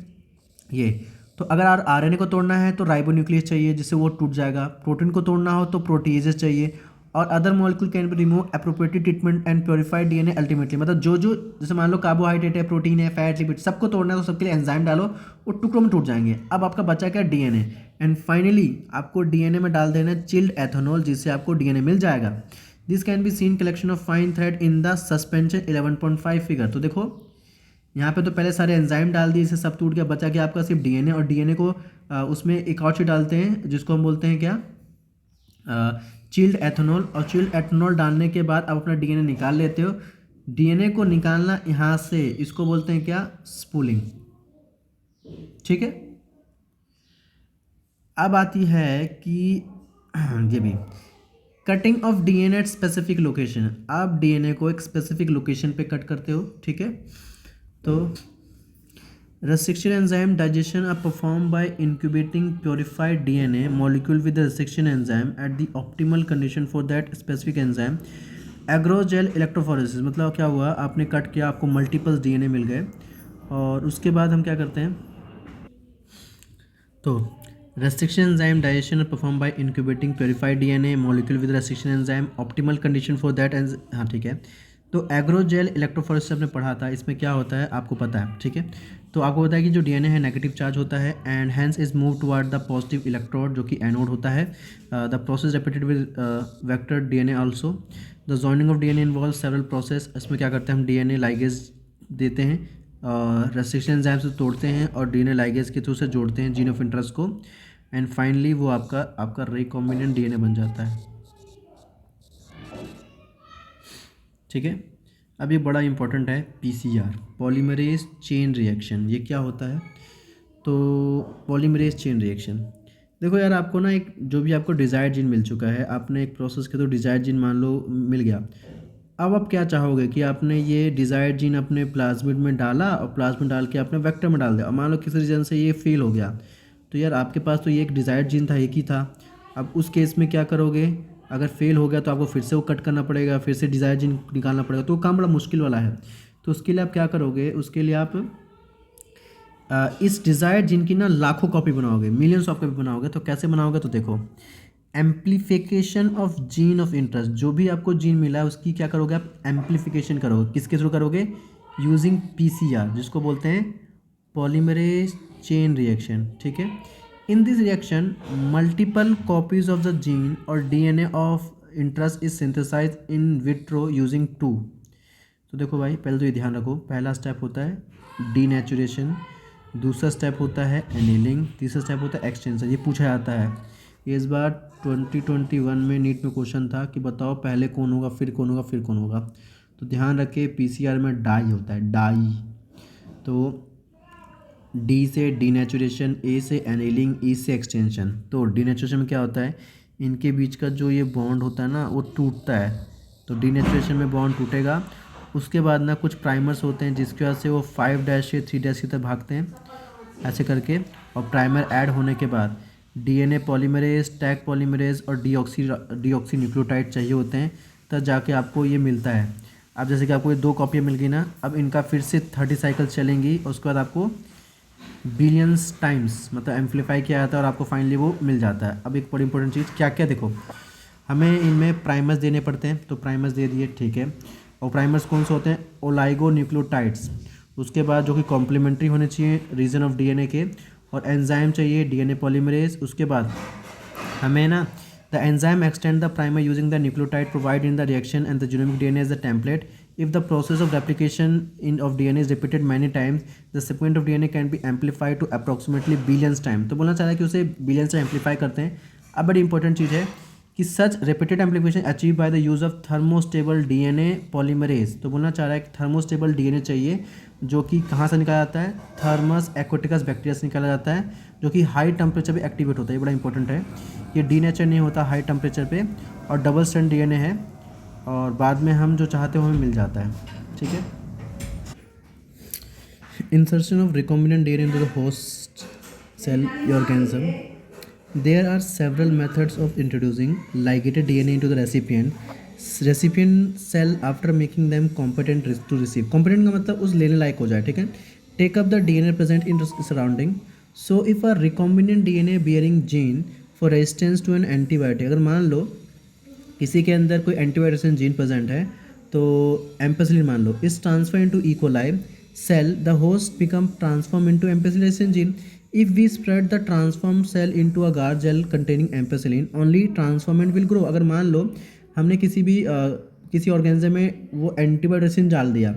ये। तो अगर आरएनए को तोड़ना है तो राइबोन्यूक्लियस चाहिए जिससे वो टूट जाएगा, प्रोटीन को तोड़ना हो तो प्रोटीजेस चाहिए, और other molecule can be remove appropriated treatment and purified DNA ultimately. मतलब जो जो जैसे मान लो कार्बोहाइड्रेट है, प्रोटीन है, फैट, लिपिड, सबको तोड़ना है तो सबके लिए एंजाइम डालो, वो टुकड़ों में टूट जाएंगे। अब आपका बचा क्या, डीएनए। एंड फाइनली आपको डीएनए में डाल देना चिल्ड एथेनॉल, जिससे आपको डीएनए मिल जाएगा। This can be seen collection of fine thread in the suspension 11.5 figure. तो देखो यहाँ पे तो पहले सारे एंजाइम डाल दिए, इसे सब टूट गया, बचा गया आपका सिर्फ डीएनए। और डीएनए को उसमें एक और चीज़ डालते हैं जिसको हम बोलते हैं क्या, चिल्ड एथेनॉल। और चिल्ड एथेनॉल डालने के बाद आप अपना डीएनए निकाल लेते हो। डीएनए को निकालना यहाँ से, इसको बोलते हैं क्या, स्पूलिंग, ठीक है। अब आती है कि ये भी cutting of DNA at specific location. आप डीएनए को एक स्पेसिफिक लोकेशन पे कट करते हो, ठीक है। तो restriction enzyme digestion are performed by incubating purified DNA molecule with the restriction enzyme at the optimal condition for that specific enzyme। एग्रोजेल electrophoresis, मतलब क्या हुआ, आपने कट किया, आपको मल्टीपल डीएनए मिल गए, और उसके बाद हम क्या करते हैं, तो restriction enzyme digestion are performed by incubating purified DNA molecule with restriction enzyme optimal condition for that हाँ ठीक है। तो एग्रोजेल इलेक्ट्रोफोरेसिस आपने पढ़ा था, इसमें क्या होता है आपको पता है, ठीक है। तो आपको पता है कि जो डीएनए है नेगेटिव चार्ज होता है and hence is move toward the positive electrode जो कि एनोड होता है। The process repeated with vector DNA also. The joining of DNA involve several process. इसमें क्या करते हैं हम, डीएनए लाइगेज देते हैं, रेस्ट्रिक्शन एंजाइम से तोड़ते हैं और डीएनए लाइगेज के थ्रू से जोड़ते हैं जीन ऑफ इंटरेस्ट को, एंड फाइनली वो आपका रिकॉम्बिनेंट डीएनए बन जाता है, ठीक है। अब ये बड़ा इंपॉर्टेंट है, पीसीआर, पॉलीमरेज चेन रिएक्शन। ये क्या होता है, तो पॉलीमरेज चेन रिएक्शन, देखो यार आपको ना एक जो भी आपको डिज़ायर्ड जीन मिल चुका है, आपने एक प्रोसेस के तो डिज़ायर्ड जीन मान लो मिल गया। अब आप क्या चाहोगे कि आपने ये डिज़ायर्ड जीन अपने प्लाज्मिड में डाला और प्लाज्मिड डाल के आपने वेक्टर में डाल दिया, और मान लो किसी रीजन से ये फेल हो गया, तो यार आपके पास तो ये एक डिज़ायर्ड जीन था, एक ही था। अब उस केस में क्या करोगे, अगर फेल हो गया तो आपको फिर से वो कट करना पड़ेगा, फिर से डिज़ायर्ड जीन निकालना पड़ेगा, तो वो काम बड़ा मुश्किल वाला है। तो उसके लिए आप क्या करोगे, उसके लिए आप इस डिज़ायर्ड जीन की ना लाखों कॉपी बनाओगे, मिलियंस ऑफ कॉपी बनाओगे। तो कैसे बनाओगे, तो देखो amplification of gene of interest, जो भी आपको जीन मिला है उसकी क्या करोगे आप, एम्प्लीफिकेशन करोगे। किसके थ्रू करोगे, यूजिंग पीसीआर, जिसको बोलते हैं पॉलीमरेज चेन रिएक्शन, ठीक है। In this reaction multiple copies of the gene or DNA of interest is synthesise in vitro using two. तो देखो भाई पहले तो ये ध्यान रखो, पहला स्टेप होता है डीनेचुरेशन, दूसरा स्टेप होता है एनीलिंग, तीसरा स्टेप होता है एक्सटेंशन। ये पूछा जाता है, ये इस बार 2021 में नीट में क्वेश्चन था कि बताओ पहले कौन होगा, फिर कौन होगा, फिर कौन होगा। तो ध्यान रखे पीसीआर में डाई होता है, डाई। तो डी से डीनेचुरेशन, ए से एनीलिंग, ई से एक्सटेंशन। तो डीनेचुरेशन में क्या होता है इनके बीच का जो ये बॉन्ड होता है ना वो टूटता है, तो डीनेचुरेशन में बॉन्ड टूटेगा। उसके बाद ना कुछ प्राइमर्स होते हैं जिसकी वजह से वो 5' से 3' की तरफ भागते हैं ऐसे करके, और प्राइमर ऐड होने के बाद डीएनए पॉलीमरेज, टैग पॉलीमरेज और डीऑक्सी न्यूक्लियोटाइड चाहिए होते हैं, तब जाके आपको ये मिलता है। अब जैसे कि आपको ये 2 कॉपियाँ मिल गई ना, अब इनका फिर से 30 साइकिल चलेंगी और उसके बाद आपको बिलियंस टाइम्स मतलब एम्पलीफाई किया जाता है और आपको फाइनली वो मिल जाता है। अब एक बड़ी इंपॉर्टेंट चीज़ क्या क्या देखो, हमें इनमें प्राइमर्स देने पड़ते हैं, तो प्राइमर्स दे दिए, ठीक है। और प्राइमर्स कौन से होते हैं? ओलाइगो न्यूक्लियोटाइड्स, उसके बाद जो कि कॉम्प्लीमेंट्री होने चाहिए रीजन ऑफ डीएनए के, और एंजाइम चाहिए डीएनए पॉलीमरेज। उसके बाद हमें ना the enzyme extend the primer using the nucleotide provide in the reaction and the genomic DNA as the template. If the process of replication of DNA is repeated many times, the sequence of DNA can be amplified to approximately billions time। तो बोलना चाह रहा है कि उसे billions time amplify करते हैं। अब बड़ी इंपॉर्टेंट चीज़ है कि such repeated amplification achieve by the use of thermostable DNA polymerase. तो बोलना चाह रहा है कि थर्मोस्टेबल डीएनए चाहिए जो कि कहाँ से निकाला जाता है? थर्मस एक्वाटिकस बैक्टीरिया से निकाला जाता है, जो कि हाई टेम्परेचर पे एक्टिवेट होता है। ये बड़ा इंपॉर्टेंट है, ये डीनेचर नहीं होता हाई टेम्परेचर पे, और डबल स्ट्रैंड डीएनए है, और बाद में हम जो चाहते हो हमें मिल जाता है, ठीक है। Insertion of recombinant DNA into the host cell organism, there are several methods of introducing ligated DNA into the recipient cell after making them competent to receive. Competent का मतलब उस लेने लायक हो जाए, ठीक है। Take up the DNA present in surrounding. So if a recombinant DNA bearing gene for resistance to an antibiotic, अगर मान लो किसी के अंदर कोई एंटीबायोटिक जीन प्रेजेंट है, तो एम्पेसिलिन मान लो, is transfer into E coli cell the host become transform into ampicillin gene. If we spread the transform cell into agar gel containing ampicillin, only transformant will grow. अगर मान लो हमने किसी organism में वो एंटीबायोटिक डाल दिया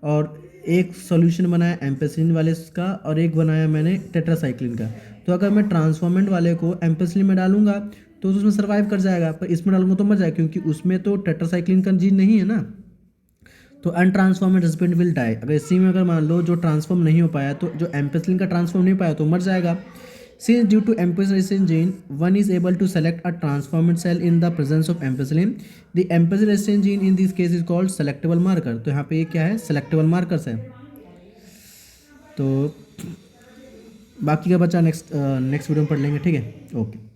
और एक सॉल्यूशन बनाया एम्पेसिलिन वाले का और एक बनाया मैंने टेट्रासाइक्लिन का, तो अगर मैं ट्रांसफॉर्मेंट वाले को एम्पेसिलिन में डालूंगा तो उसमें सर्वाइव कर जाएगा, पर इसमें डालूंगा तो मर जाएगा, क्योंकि उसमें तो टेट्रासाइक्लिन का जीन नहीं है ना, तो अनट्रांसफॉर्मेड रेसिपिएंट विल डाई। अगर इसी में अगर मान लो जो ट्रांसफॉर्म नहीं हो पाया, तो जो एम्पेसिलिन का ट्रांसफॉर्म नहीं पाया तो मर जाएगा। Since due to ampicillin gene, one is able to select a transformed cell in the presence of ampicillin. The ampicillin gene in this case is called selectable marker। तो यहाँ पे ये क्या है? selectable markers है। तो बाकी का बचा नेक्स्ट वीडियो में पढ़ लेंगे, ठीक है, ओके।